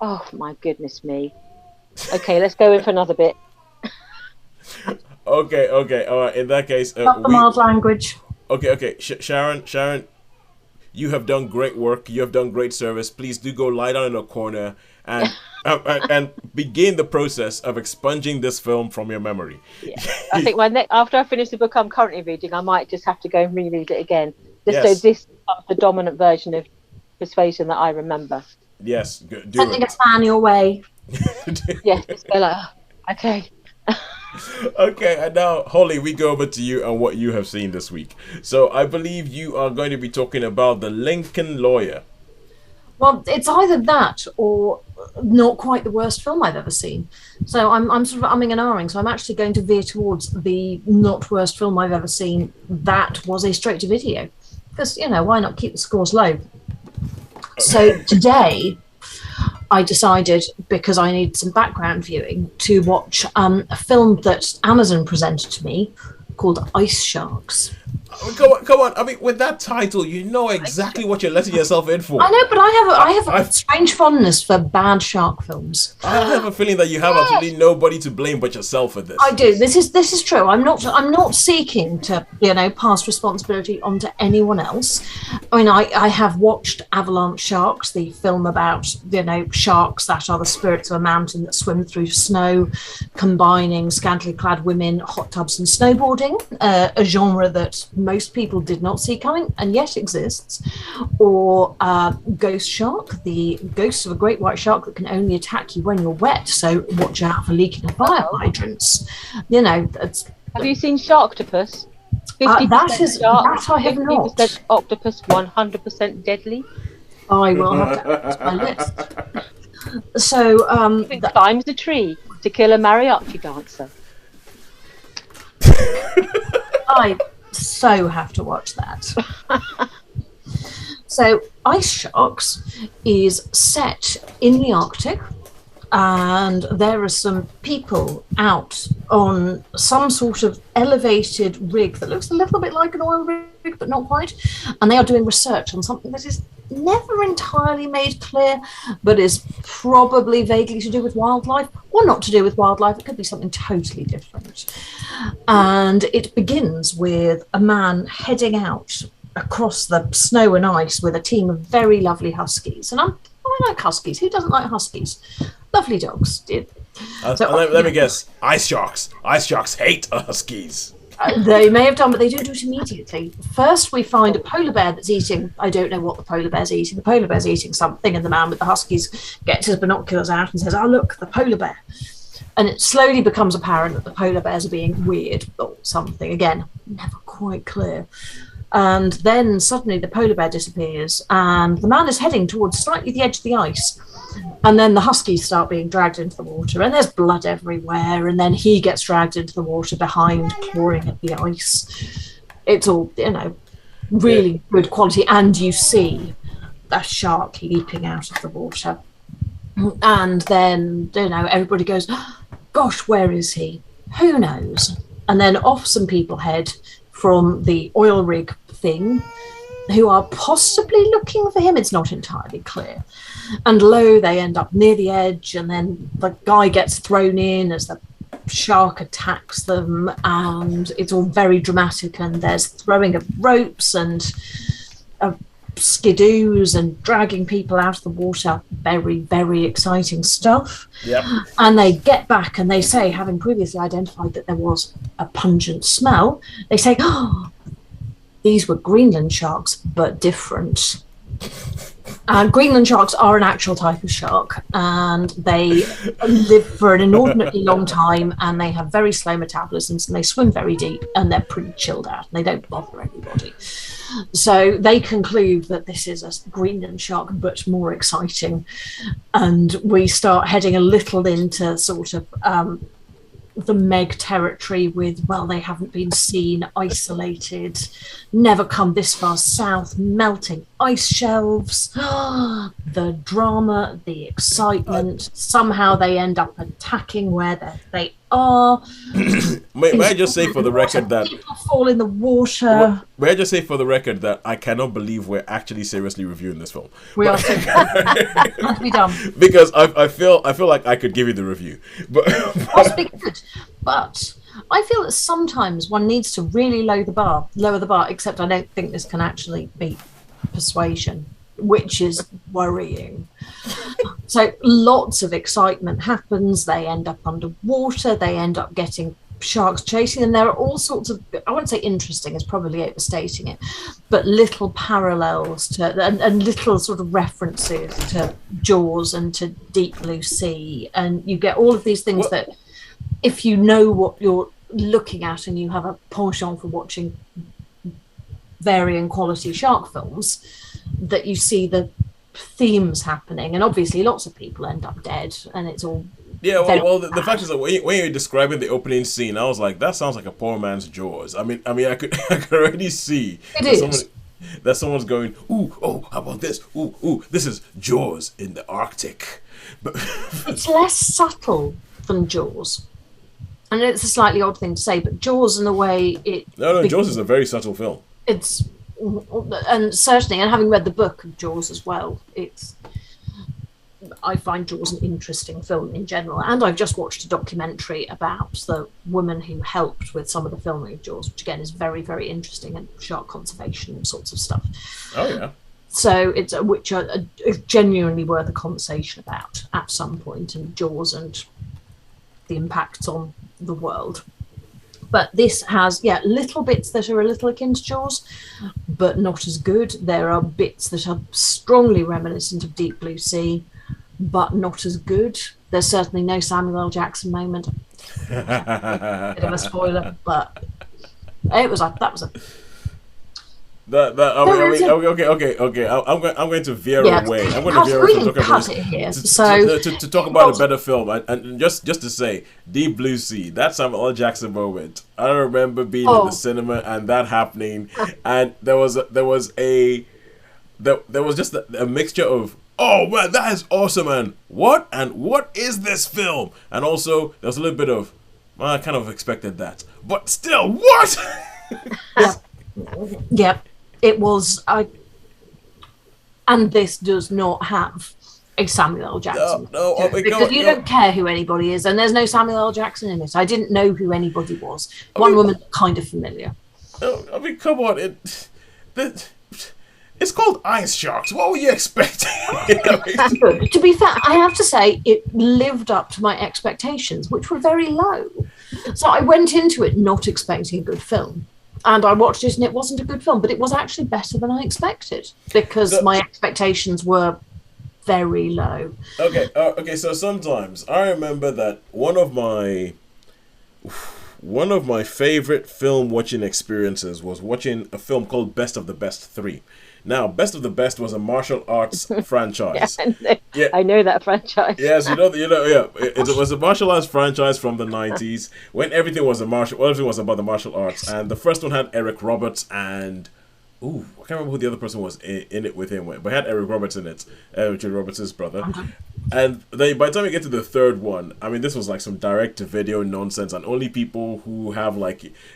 oh my goodness me. Okay, let's go in for another bit. Okay, all right. In that case, not the mild language. Okay. Sharon, you have done great work. You have done great service. Please do go lie down in a corner and and begin the process of expunging this film from your memory. Yeah. I think after I finish the book I'm currently reading, I might just have to go and reread it again, so this becomes the dominant version of Persuasion that I remember. Yes, sending a fan your way. Yes, just go like, okay. Okay, and now, Holly, we go over to you and what you have seen this week. So I believe you are going to be talking about The Lincoln Lawyer. Well, it's either that or not quite the worst film I've ever seen. So I'm sort of umming and ahhing. So I'm actually going to veer towards the not worst film I've ever seen that was a straight-to-video. Because, why not keep the scores low? So today, I decided, because I need some background viewing, to watch a film that Amazon presented to me called Ice Sharks. Come on. I mean, with that title, you know exactly what you're letting yourself in for. I know, but I have a strange fondness for bad shark films. I have a feeling that you have absolutely nobody to blame but yourself for this. I do. This is true. I'm not seeking to pass responsibility onto anyone else. I mean, I have watched Avalanche Sharks, the film about sharks that are the spirits of a mountain that swim through snow, combining scantily clad women, hot tubs, and snowboarding, a genre that most people did not see coming and yet exists. Or Ghost Shark, the ghost of a great white shark that can only attack you when you're wet, so watch out for leaking fire hydrants. Have you seen Sharktopus? 50% that I have 50% not. octopus, 100% deadly. I will have to add to my list. So It climbs a tree to kill a mariachi dancer. I so have to watch that. So, Ice Sharks is set in the Arctic, and there are some people out on some sort of elevated rig that looks a little bit like an oil rig, but not quite. And they are doing research on something that is never entirely made clear, but is probably vaguely to do with wildlife, or not to do with wildlife. It could be something totally different. And it begins with a man heading out across the snow and ice with a team of very lovely huskies. And I like huskies. Who doesn't like huskies? Lovely dogs. Let me guess. Ice sharks. Ice sharks hate huskies. They may have done, but they don't do it immediately. First, we find a polar bear that's eating. I don't know what the polar bear's eating. The polar bear's eating something, and the man with the huskies gets his binoculars out and says, "Oh, look, the polar bear." And it slowly becomes apparent that the polar bears are being weird or something. Again, never quite clear. And then suddenly the polar bear disappears, and the man is heading towards slightly the edge of the ice. And then the huskies start being dragged into the water, and there's blood everywhere. And then he gets dragged into the water behind, clawing at the ice. It's all, really good quality. And you see a shark leaping out of the water. And then, everybody goes, "Gosh, where is he? Who knows?" And then off some people head from the oil rig thing, who are possibly looking for him. It's not entirely clear. And lo, they end up near the edge, and then the guy gets thrown in as the shark attacks them, and it's all very dramatic, and there's throwing of ropes and skidoos and dragging people out of the water. Very, very exciting stuff. Yep. And they get back and they say, having previously identified that there was a pungent smell, they say, "Oh, these were Greenland sharks, but different." And Greenland sharks are an actual type of shark, and they live for an inordinately long time, and they have very slow metabolisms, and they swim very deep, and they're pretty chilled out, and they don't bother anybody. So they conclude that this is a Greenland shark, but more exciting. And we start heading a little into sort of the Meg territory with, well, they haven't been seen, isolated, never come this far south, melting ice shelves, the drama, the excitement. Somehow they end up attacking where they are. May I just say for the record that people fall in the water. May I just say for the record that I cannot believe we're actually seriously reviewing this film. We are so to be done. Because I feel like I could give you the review, but Possibly good. But I feel that sometimes one needs to really lower the bar. Except I don't think this can actually beat Persuasion, which is worrying. So lots of excitement happens. They end up underwater. They end up getting sharks chasing them. There are all sorts of, I won't say interesting, is probably overstating it, but little parallels to and little sort of references to Jaws and to Deep Blue Sea. And you get all of these things that if you know what you're looking at and you have a penchant for watching varying quality shark films, that you see the themes happening. And obviously lots of people end up dead, and it's all the fact is that when you're describing the opening scene, I was like, that sounds like a poor man's Jaws. I mean I could already see that someone's going, how about this? This is Jaws in the Arctic. But it's less subtle than Jaws. And it's a slightly odd thing to say, but Jaws, in a way, Jaws is a very subtle film. And certainly, and having read the book of Jaws as well, I find Jaws an interesting film in general. And I've just watched a documentary about the woman who helped with some of the filming of Jaws, which again is very, very interesting, and shark conservation and sorts of stuff. Oh yeah. So which are genuinely worth a conversation about at some point, and Jaws and the impacts on the world. But this has little bits that are a little akin to Jaws, but not as good. There are bits that are strongly reminiscent of Deep Blue Sea, but not as good. There's certainly no Samuel L. Jackson moment. Bit of a spoiler, but that was a Okay. I'm going to veer away. I'm going to veer away from talking about this to talk about a better film. And just to say, Deep Blue Sea. That Samuel L. Jackson moment. I remember being in the cinema and that happening, and there was just a mixture of, oh man, that is awesome, and what is this film? And also there was a little bit of, well, I kind of expected that, but still, what? Yeah, it was. And this does not have a Samuel L. Jackson. No, because you don't care who anybody is, and there's no Samuel L. Jackson in it. I didn't know who anybody was. One woman kind of familiar. I mean, come on, it's called Ice Sharks. What were you expecting? To be fair, I have to say it lived up to my expectations, which were very low. So I went into it not expecting a good film. And I watched it and it wasn't a good film, but it was actually better than I expected because my expectations were very low. Okay. So sometimes I remember that one of my favorite film watching experiences was watching a film called Best of the Best 3. Now, Best of the Best was a martial arts franchise. I know that franchise. Yes, it was a martial arts franchise from the 90s when everything was about the martial arts. And the first one had Eric Roberts and I can't remember who the other person was in it with him, but it had Eric Roberts in it, Richard Roberts' brother. And then by the time you get to the third one, I mean, this was like some direct-to-video nonsense, and only people who have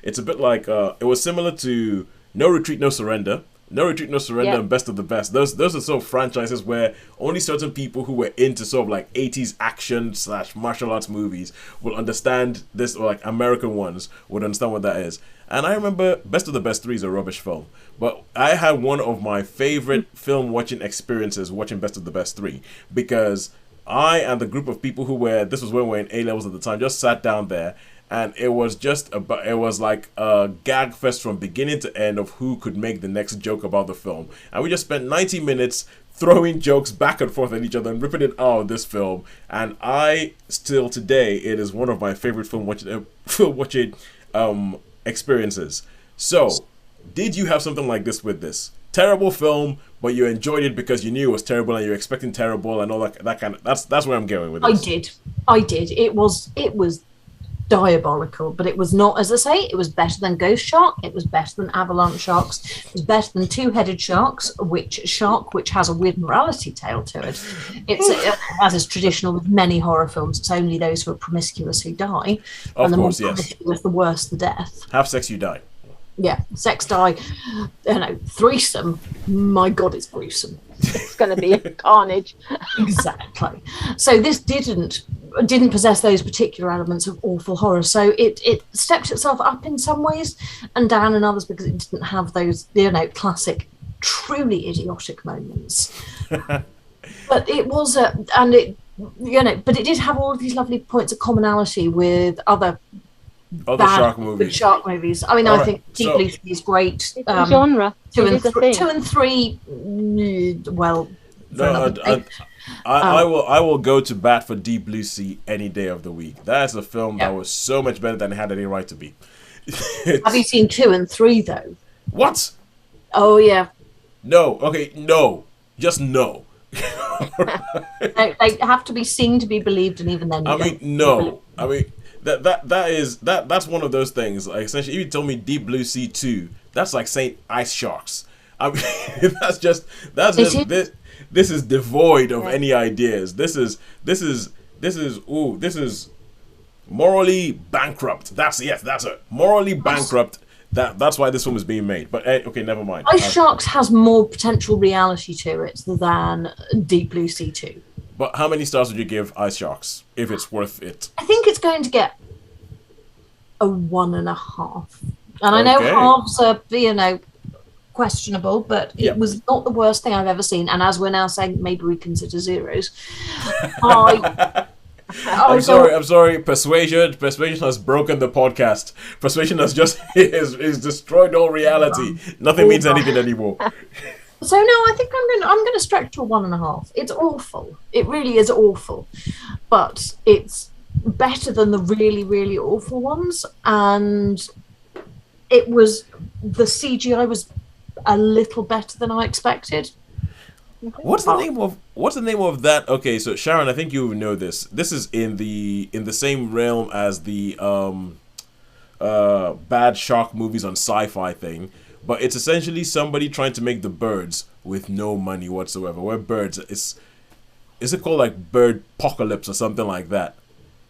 it's a bit like, it was similar to No Retreat, No Surrender. No Retreat, No Surrender, and Best of the Best. Those are sort of franchises where only certain people who were into sort of like 80s action / martial arts movies will understand this, or like American ones would understand what that is. And I remember Best of the Best 3 is a rubbish film. But I had one of my favorite film watching experiences watching Best of the Best 3 because I and the group of people this was when we were in A-levels at the time, just sat down there. And it was like a gag fest from beginning to end of who could make the next joke about the film. And we just spent 90 minutes throwing jokes back and forth at each other and ripping it out of this film. And still today, it is one of my favorite film watching experiences. So, did you have something like this with this? Terrible film, but you enjoyed it because you knew it was terrible and you were expecting terrible and all that kind of... That's where I'm going with this. I did. It was diabolical, but it was not, as I say, it was better than Ghost Shark, it was better than Avalanche Sharks, it was better than Two-Headed Sharks, which has a weird morality tale to it. It's as is traditional with many horror films, it's only those who are promiscuous who die. Of course, yes. The worse the death. Have sex, you die. Yeah, sex, die. Threesome, my God, it's gruesome. It's going to be a carnage. Exactly. So this didn't possess those particular elements of awful horror. So it stepped itself up in some ways and down in others because it didn't have those, classic, truly idiotic moments. But it was, but it did have all of these lovely points of commonality with other shark movies. I mean, I think Deep Blue Sea is great. Genre. 2 and 3. Well, I will go to bat for Deep Blue Sea any day of the week. That's a film that was so much better than it had any right to be. Have you seen 2 and 3 though? What? Oh yeah. No. Okay. No. Just no. They have to be seen to be believed, and even then. No. I mean. That's one of those things. Like, essentially, if you told me Deep Blue Sea 2, that's like saying Ice Sharks. I mean, this is devoid of any ideas. This is morally bankrupt. That's it. Morally bankrupt. That's why this film is being made. But okay, never mind. Ice Sharks has more potential reality to it than Deep Blue Sea 2. But how many stars would you give Ice Sharks if it's worth it? I think it's going to get a 1.5. And I know halves are, questionable, but it was not the worst thing I've ever seen. And as we're now saying, maybe we consider zeros. I'm sorry. Persuasion has broken the podcast. Persuasion has just is destroyed all reality. Nothing means anything anymore. So no, I think I'm going to stretch to a 1.5. It's awful. It really is awful, but it's better than the really, really awful ones. And the CGI was a little better than I expected. What's the name of that? Okay, so Sharon, I think you know this. This is in the same realm as the bad shark movies on sci-fi thing, but it's essentially somebody trying to make The Birds with no money whatsoever. Where Birds is it called like Bird Apocalypse or something like that?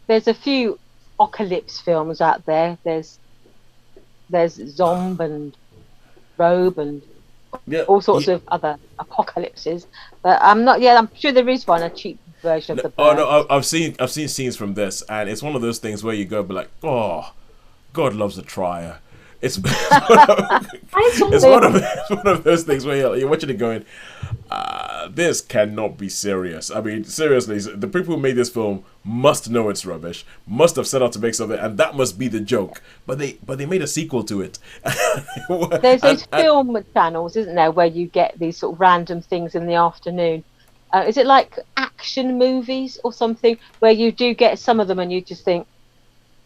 There's a few apocalypse films out there. There's Zomb and Robe and all sorts of other apocalypses, but I'm sure there is one, a cheap version of The Birds. Oh no, I've seen scenes from this, and it's one of those things where you go be like, oh, God loves a trier. It's one of those things where you're watching it going, this cannot be serious. I mean, seriously, the people who made this film must know it's rubbish, must have set out to make something, and that must be the joke. But they made a sequel to it. There's those film channels, isn't there, where you get these sort of random things in the afternoon. Is it like action movies or something, where you do get some of them and you just think,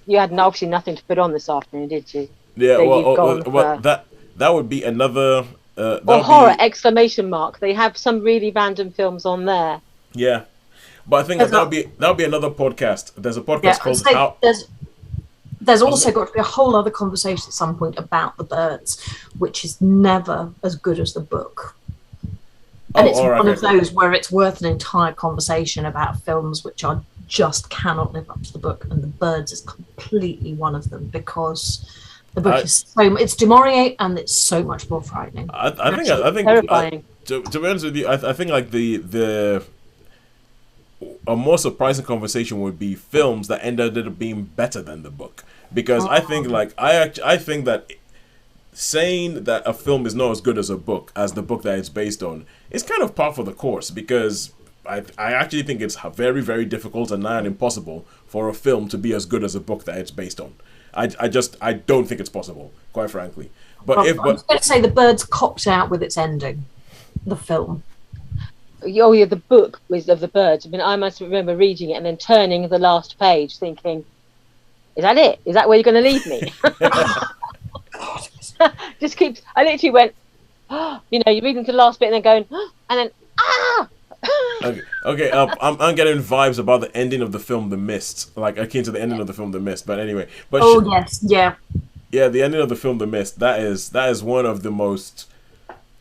you had obviously nothing to put on this afternoon, did you? Yeah, well, that would be another. Or horror exclamation mark. They have some really random films on there. Yeah, but I think that would be another podcast. There's a podcast called How. There's also got to be a whole other conversation at some point about The Birds, which is never as good as the book. And it's one of those where it's worth an entire conversation about films which are just cannot live up to the book, and The Birds is completely one of them, because the book is it's Du Maurier and it's so much more frightening. I think terrifying. To be honest with you, I think like a more surprising conversation would be films that ended up being better than the book, because I think like I think that saying that a film is not as good as a book as the book that it's based on is kind of par for the course, because I actually think it's very, very difficult and nigh on impossible for a film to be as good as a book that it's based on. I don't think it's possible, quite frankly. But I was going to say The Birds copped out with its ending, the film. Oh yeah, the book was of The Birds. I mean, I must remember reading it and then turning the last page, thinking, "Is that it? Is that where you're going to leave me?" Just keeps. I literally went, you're reading to the last bit and then going, and then Okay. I'm getting vibes about the ending of the film The Mist, like akin to the ending of the film The Mist. But anyway, yes, yeah, the ending of the film The Mist. That is one of the most.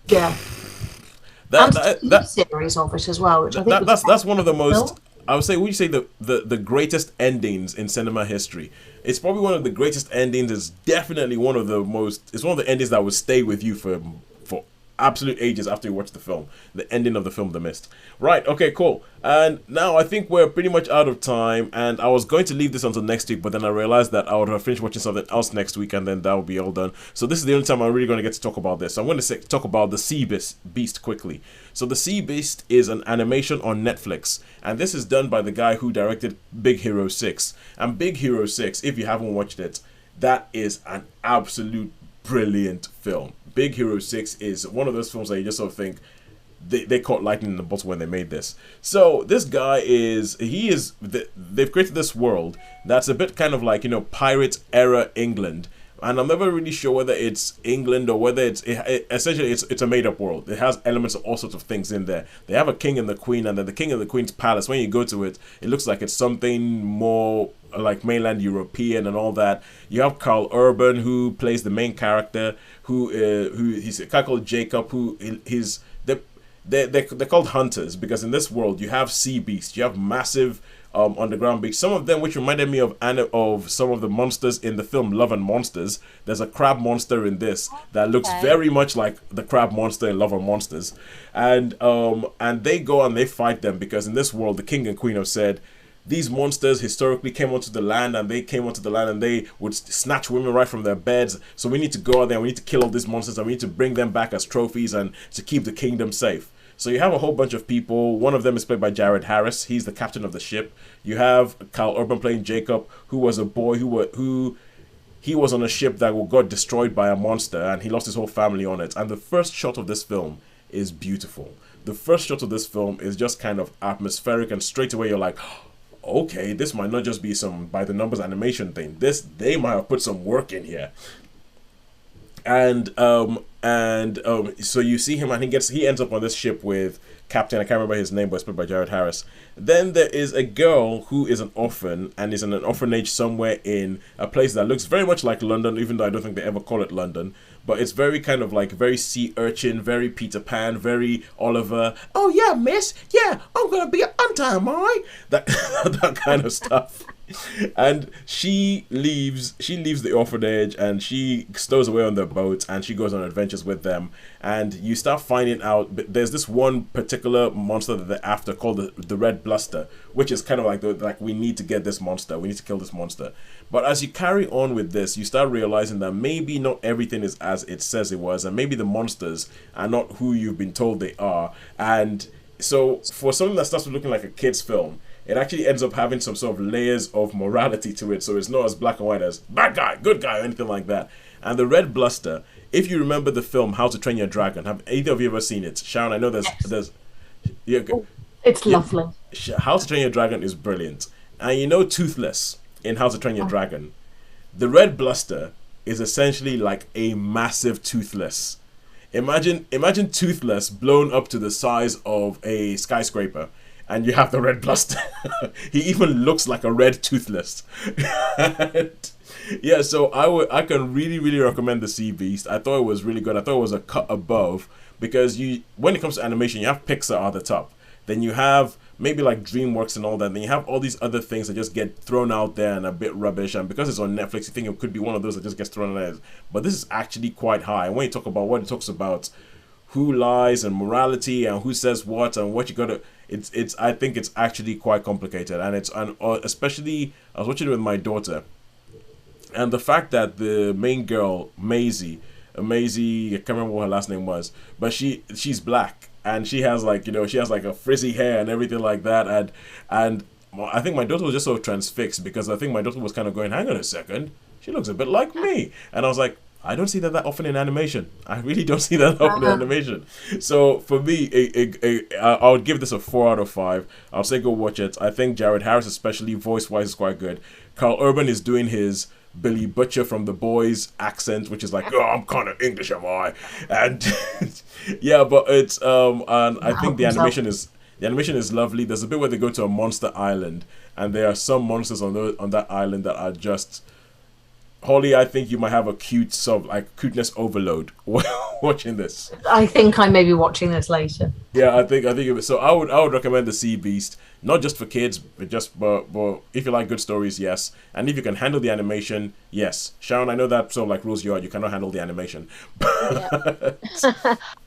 Yeah. That series of it as well, which I think that's one of the most. I would say, would you say the greatest endings in cinema history? It's probably one of the greatest endings. It's definitely one of the most. It's one of the endings that would stay with you for absolute ages after you watch the film. The ending of the film The Mist. Right, okay, cool. And now I think we're pretty much out of time, and I was going to leave this until next week, but then I realized that I would have finished watching something else next week, and then that would be all done. So this is the only time I'm really going to get to talk about this. So I'm going to talk about The Sea Beast quickly. So The Sea Beast is an animation on Netflix, and this is done by the guy who directed Big Hero 6. And Big Hero 6, if you haven't watched it, that is an absolute brilliant film. Big Hero 6 is one of those films that you just sort of think they caught lightning in the bottle when they made this. So this guy they've created this world that's a bit kind of like, pirate era England. And I'm never really sure whether it's England or whether essentially it's a made up world. It has elements of all sorts of things in there. They have a king and the queen, and then the king and the queen's palace, when you go to it, it looks like it's something more like mainland European and all that. You have Carl Urban, who plays the main character, who he's a guy called Jacob, they're called hunters, because in this world you have sea beasts, you have massive underground beasts. Some of them which reminded me of some of the monsters in the film Love and Monsters. There's a crab monster in this that looks very much like the crab monster in Love and Monsters, and they go and they fight them, because in this world the king and queen have said these monsters historically came onto the land, and they would snatch women right from their beds. So we need to go out there and we need to kill all these monsters, and we need to bring them back as trophies and to keep the kingdom safe. So you have a whole bunch of people. One of them is played by Jared Harris. He's the captain of the ship. You have Carl Urban playing Jacob, who was a boy who he was on a ship that got destroyed by a monster, and he lost his whole family on it. And the first shot of this film is beautiful. The first shot of this film is just kind of atmospheric, and straight away you're like, okay, this might not just be some by the numbers animation thing. They might have put some work in here. So you see him, and he ends up on this ship with Captain, I can't remember his name, but it's played by Jared Harris. Then there is a girl who is an orphan and is in an orphanage somewhere in a place that looks very much like London, even though I don't think they ever call it London. But it's very kind of like very sea urchin, very Peter Pan, very Oliver. Oh yeah, miss. Yeah, I'm gonna be an hunter, am I? That that kind of stuff. And she leaves the orphanage and she stows away on the boat and she goes on adventures with them, and you start finding out there's this one particular monster that they're after called the Red Bluster, which is kind of like we need to get this monster, we need to kill this monster. But as you carry on with this, you start realizing that maybe not everything is as it says it was, and maybe the monsters are not who you've been told they are. And so for something that starts looking like a kid's film, it actually ends up having some sort of layers of morality to it, so it's not as black and white as bad guy, good guy, or anything like that. And the Red Bluster, if you remember the film How to Train Your Dragon, have either of you ever seen it? Sharon, I know there's yeah, it's lovely. How to Train Your Dragon is brilliant. And you know Toothless in How to Train Your Dragon, the Red Bluster is essentially like a massive Toothless. Imagine Toothless blown up to the size of a skyscraper, and you have the Red Bluster. He even looks like a red Toothless. Yeah, so I can really, really recommend the Sea Beast. I thought it was really good. I thought it was a cut above, because when it comes to animation, you have Pixar at the top. Then you have maybe like DreamWorks and all that. Then you have all these other things that just get thrown out there and a bit rubbish. And because it's on Netflix, you think it could be one of those that just gets thrown out there. But this is actually quite high. And when you talk about what it talks about, who lies and morality and who says what and what you gotta, I think it's actually quite complicated. And especially I was watching it with my daughter, and the fact that the main girl Maisie, I can't remember what her last name was, but she's black and she has like a frizzy hair and everything like that, and I think my daughter was just so transfixed, because I think my daughter was kind of going, hang on a second, she looks a bit like me, and I was like, I don't see that often in animation. I really don't see that often in animation. So for me, I would give this a 4 out of 5. I'll say go watch it. I think Jared Harris, especially voice-wise, is quite good. Carl Urban is doing his Billy Butcher from The Boys accent, which is like, oh, I'm kind of English, am I? And yeah, but it's and I think the animation is lovely. There's a bit where they go to a monster island, and there are some monsters on that island that are just. Holly, I think you might have a cuteness overload watching this. I think I may be watching this later. Yeah, I think it was, so. I would recommend the Sea Beast, not just for kids, but if you like good stories, yes, and if you can handle the animation, yes. Sharon, I know that sort of like rules you out. You cannot handle the animation.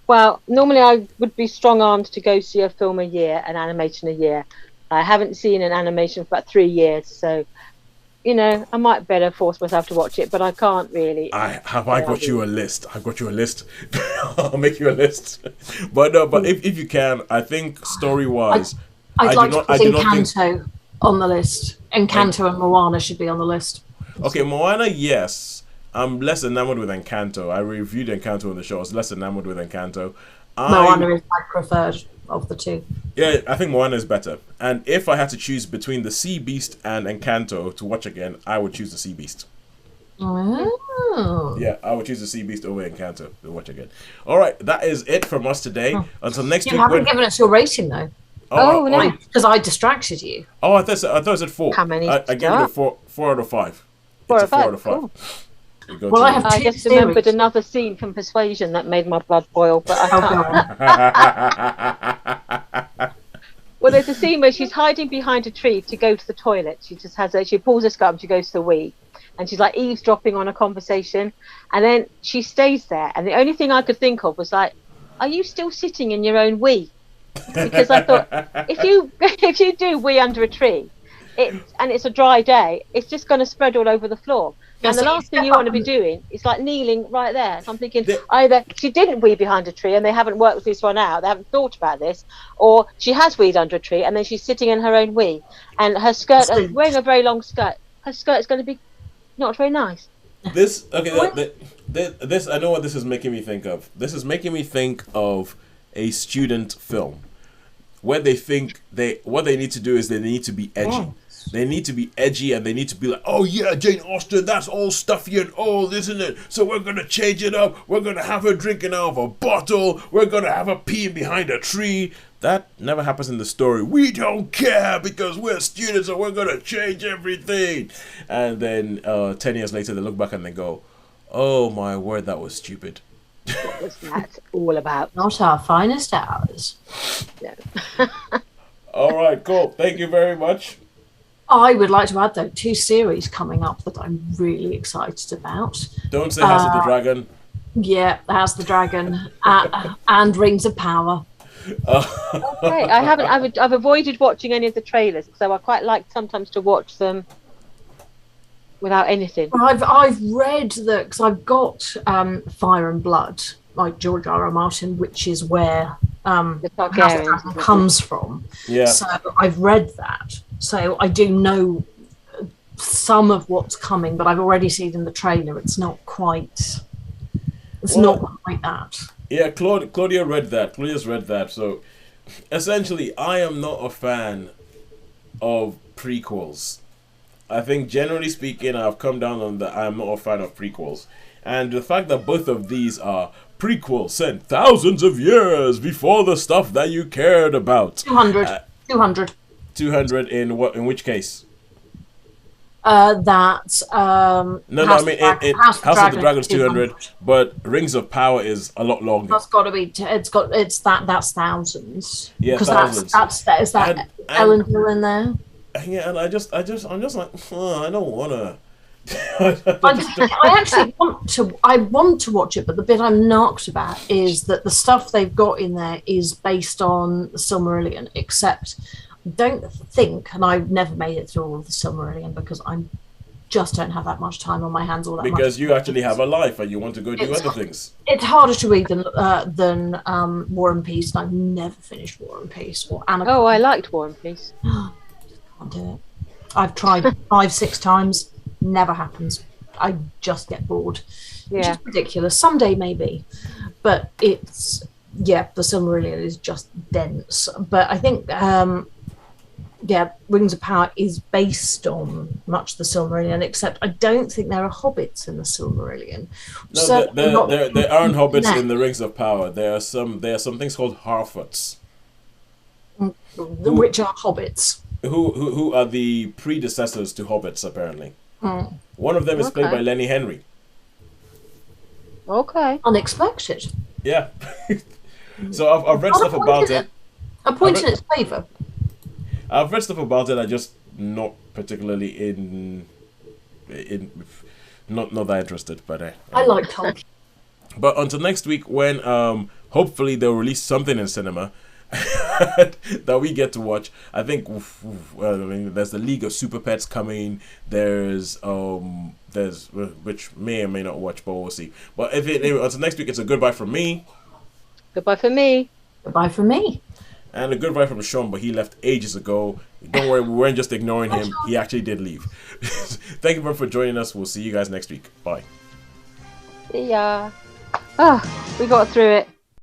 Well, normally I would be strong-armed to go see a film a year, an animation a year. I haven't seen an animation for about 3 years, so. I might better force myself to watch it, but I can't really. I got you a list. I'll make you a list. But if you can, I think story-wise, I'd like to put Encanto on the list. Encanto and Moana should be on the list. Okay, Moana, yes. I'm less enamored with Encanto. I reviewed Encanto on the show. I was less enamored with Encanto. Moana is my preferred of the two. Yeah, I think Moana is better. And if I had to choose between the Sea Beast and Encanto to watch again, I would choose the Sea Beast. Oh. Yeah, I would choose the Sea Beast over Encanto to watch again. All right, that is it from us today. Until next week. You haven't given us your rating though. No, because I distracted you. Oh, I thought it said 4. How many? I gave it a 4 out of 5. 4 It's a 4 out of 5. Cool. Well, I just remembered another scene from Persuasion that made my blood boil, but I can't. Well, there's a scene where she's hiding behind a tree to go to the toilet. She pulls her skirt and she goes to the wee, and she's like eavesdropping on a conversation, and then she stays there. And the only thing I could think of was like, "Are you still sitting in your own wee?" Because I thought if you do wee under a tree, and it's a dry day, it's just going to spread all over the floor. And the last thing you want to be doing is like kneeling right there. So I'm thinking either she didn't wee behind a tree and they haven't worked this one out, they haven't thought about this, or she has weed under a tree and then she's sitting in her own wee, and her skirt, wearing a very long skirt, her skirt is going to be not very nice. This I know what this is making me think of. This is making me think of a student film where they think what they need to do is they need to be edgy. They need to be edgy, and they need to be like, oh yeah, Jane Austen, that's all stuffy and old, isn't it? So we're gonna change it up. We're gonna have her drinking out of a bottle. We're gonna have her peeing behind a tree. That never happens in the story. We don't care because we're students and we're gonna change everything. And then 10 years later, they look back and they go, oh my word, that was stupid. What was that all about? Not our finest hours. Yeah. All right, cool. Thank you very much. I would like to add, though, 2 series coming up that I'm really excited about. Don't say House of the Dragon. Yeah, House of the Dragon and Rings of Power. Okay, I haven't. I've avoided watching any of the trailers, so I quite like sometimes to watch them without anything. I've read that because I've got Fire and Blood, like George R.R. Martin, which is where The House of the Dragon Targaryens. comes from. Yeah. So I've read that. So I do know some of what's coming, but I've already seen in the trailer. It's not quite. It's not quite that. Yeah, Claudia's read that. So essentially, I am not a fan of prequels. I think generally speaking, I've come down on that. I'm not a fan of prequels. And the fact that both of these are prequels sent thousands of years before the stuff that you cared about. 200. 200 in what? In which case? That No, I mean House of the Dragon's 200, but Rings of Power is a lot longer. That's got to be. That's thousands. Yeah, thousands. Is that Ellen in there? Yeah, and I'm just like, I don't wanna. I actually want to watch it, but the bit I'm knocked about is that the stuff they've got in there is based on the Silmarillion, except I don't think, and I've never made it through all of the Silmarillion because I just don't have that much time on my hands. Because you actually have a life and you want to go do other things. It's harder to read than War and Peace, and I've never finished War and Peace or Anaconda. Oh, I liked War and Peace. Can't do it. I've tried 5-6 times. Never happens. I just get bored. Which is ridiculous. Someday maybe, but it's the Silmarillion is just dense. But I think Rings of Power is based on much the Silmarillion, except I don't think there are hobbits in the Silmarillion. No, there aren't hobbits in the Rings of Power. There are some things called Harfoots, which are hobbits. Who are the predecessors to hobbits apparently. One of them is played by Lenny Henry. Okay. Unexpected. Yeah. So I've read stuff about it. A point in its favour. I've read stuff about it. I just not particularly in not that interested. But I like Tolkien. But until next week, when hopefully they'll release something in cinema that we get to watch. I think there's the League of Super Pets coming. There's which may or may not watch, but we'll see. But anyway, until next week, it's a goodbye from me. Goodbye from me. Goodbye from me. And a goodbye from Shaun, but he left ages ago. Don't worry, we weren't just ignoring him. He actually did leave. Thank you very much for joining us. We'll see you guys next week. Bye. See ya. We got through it.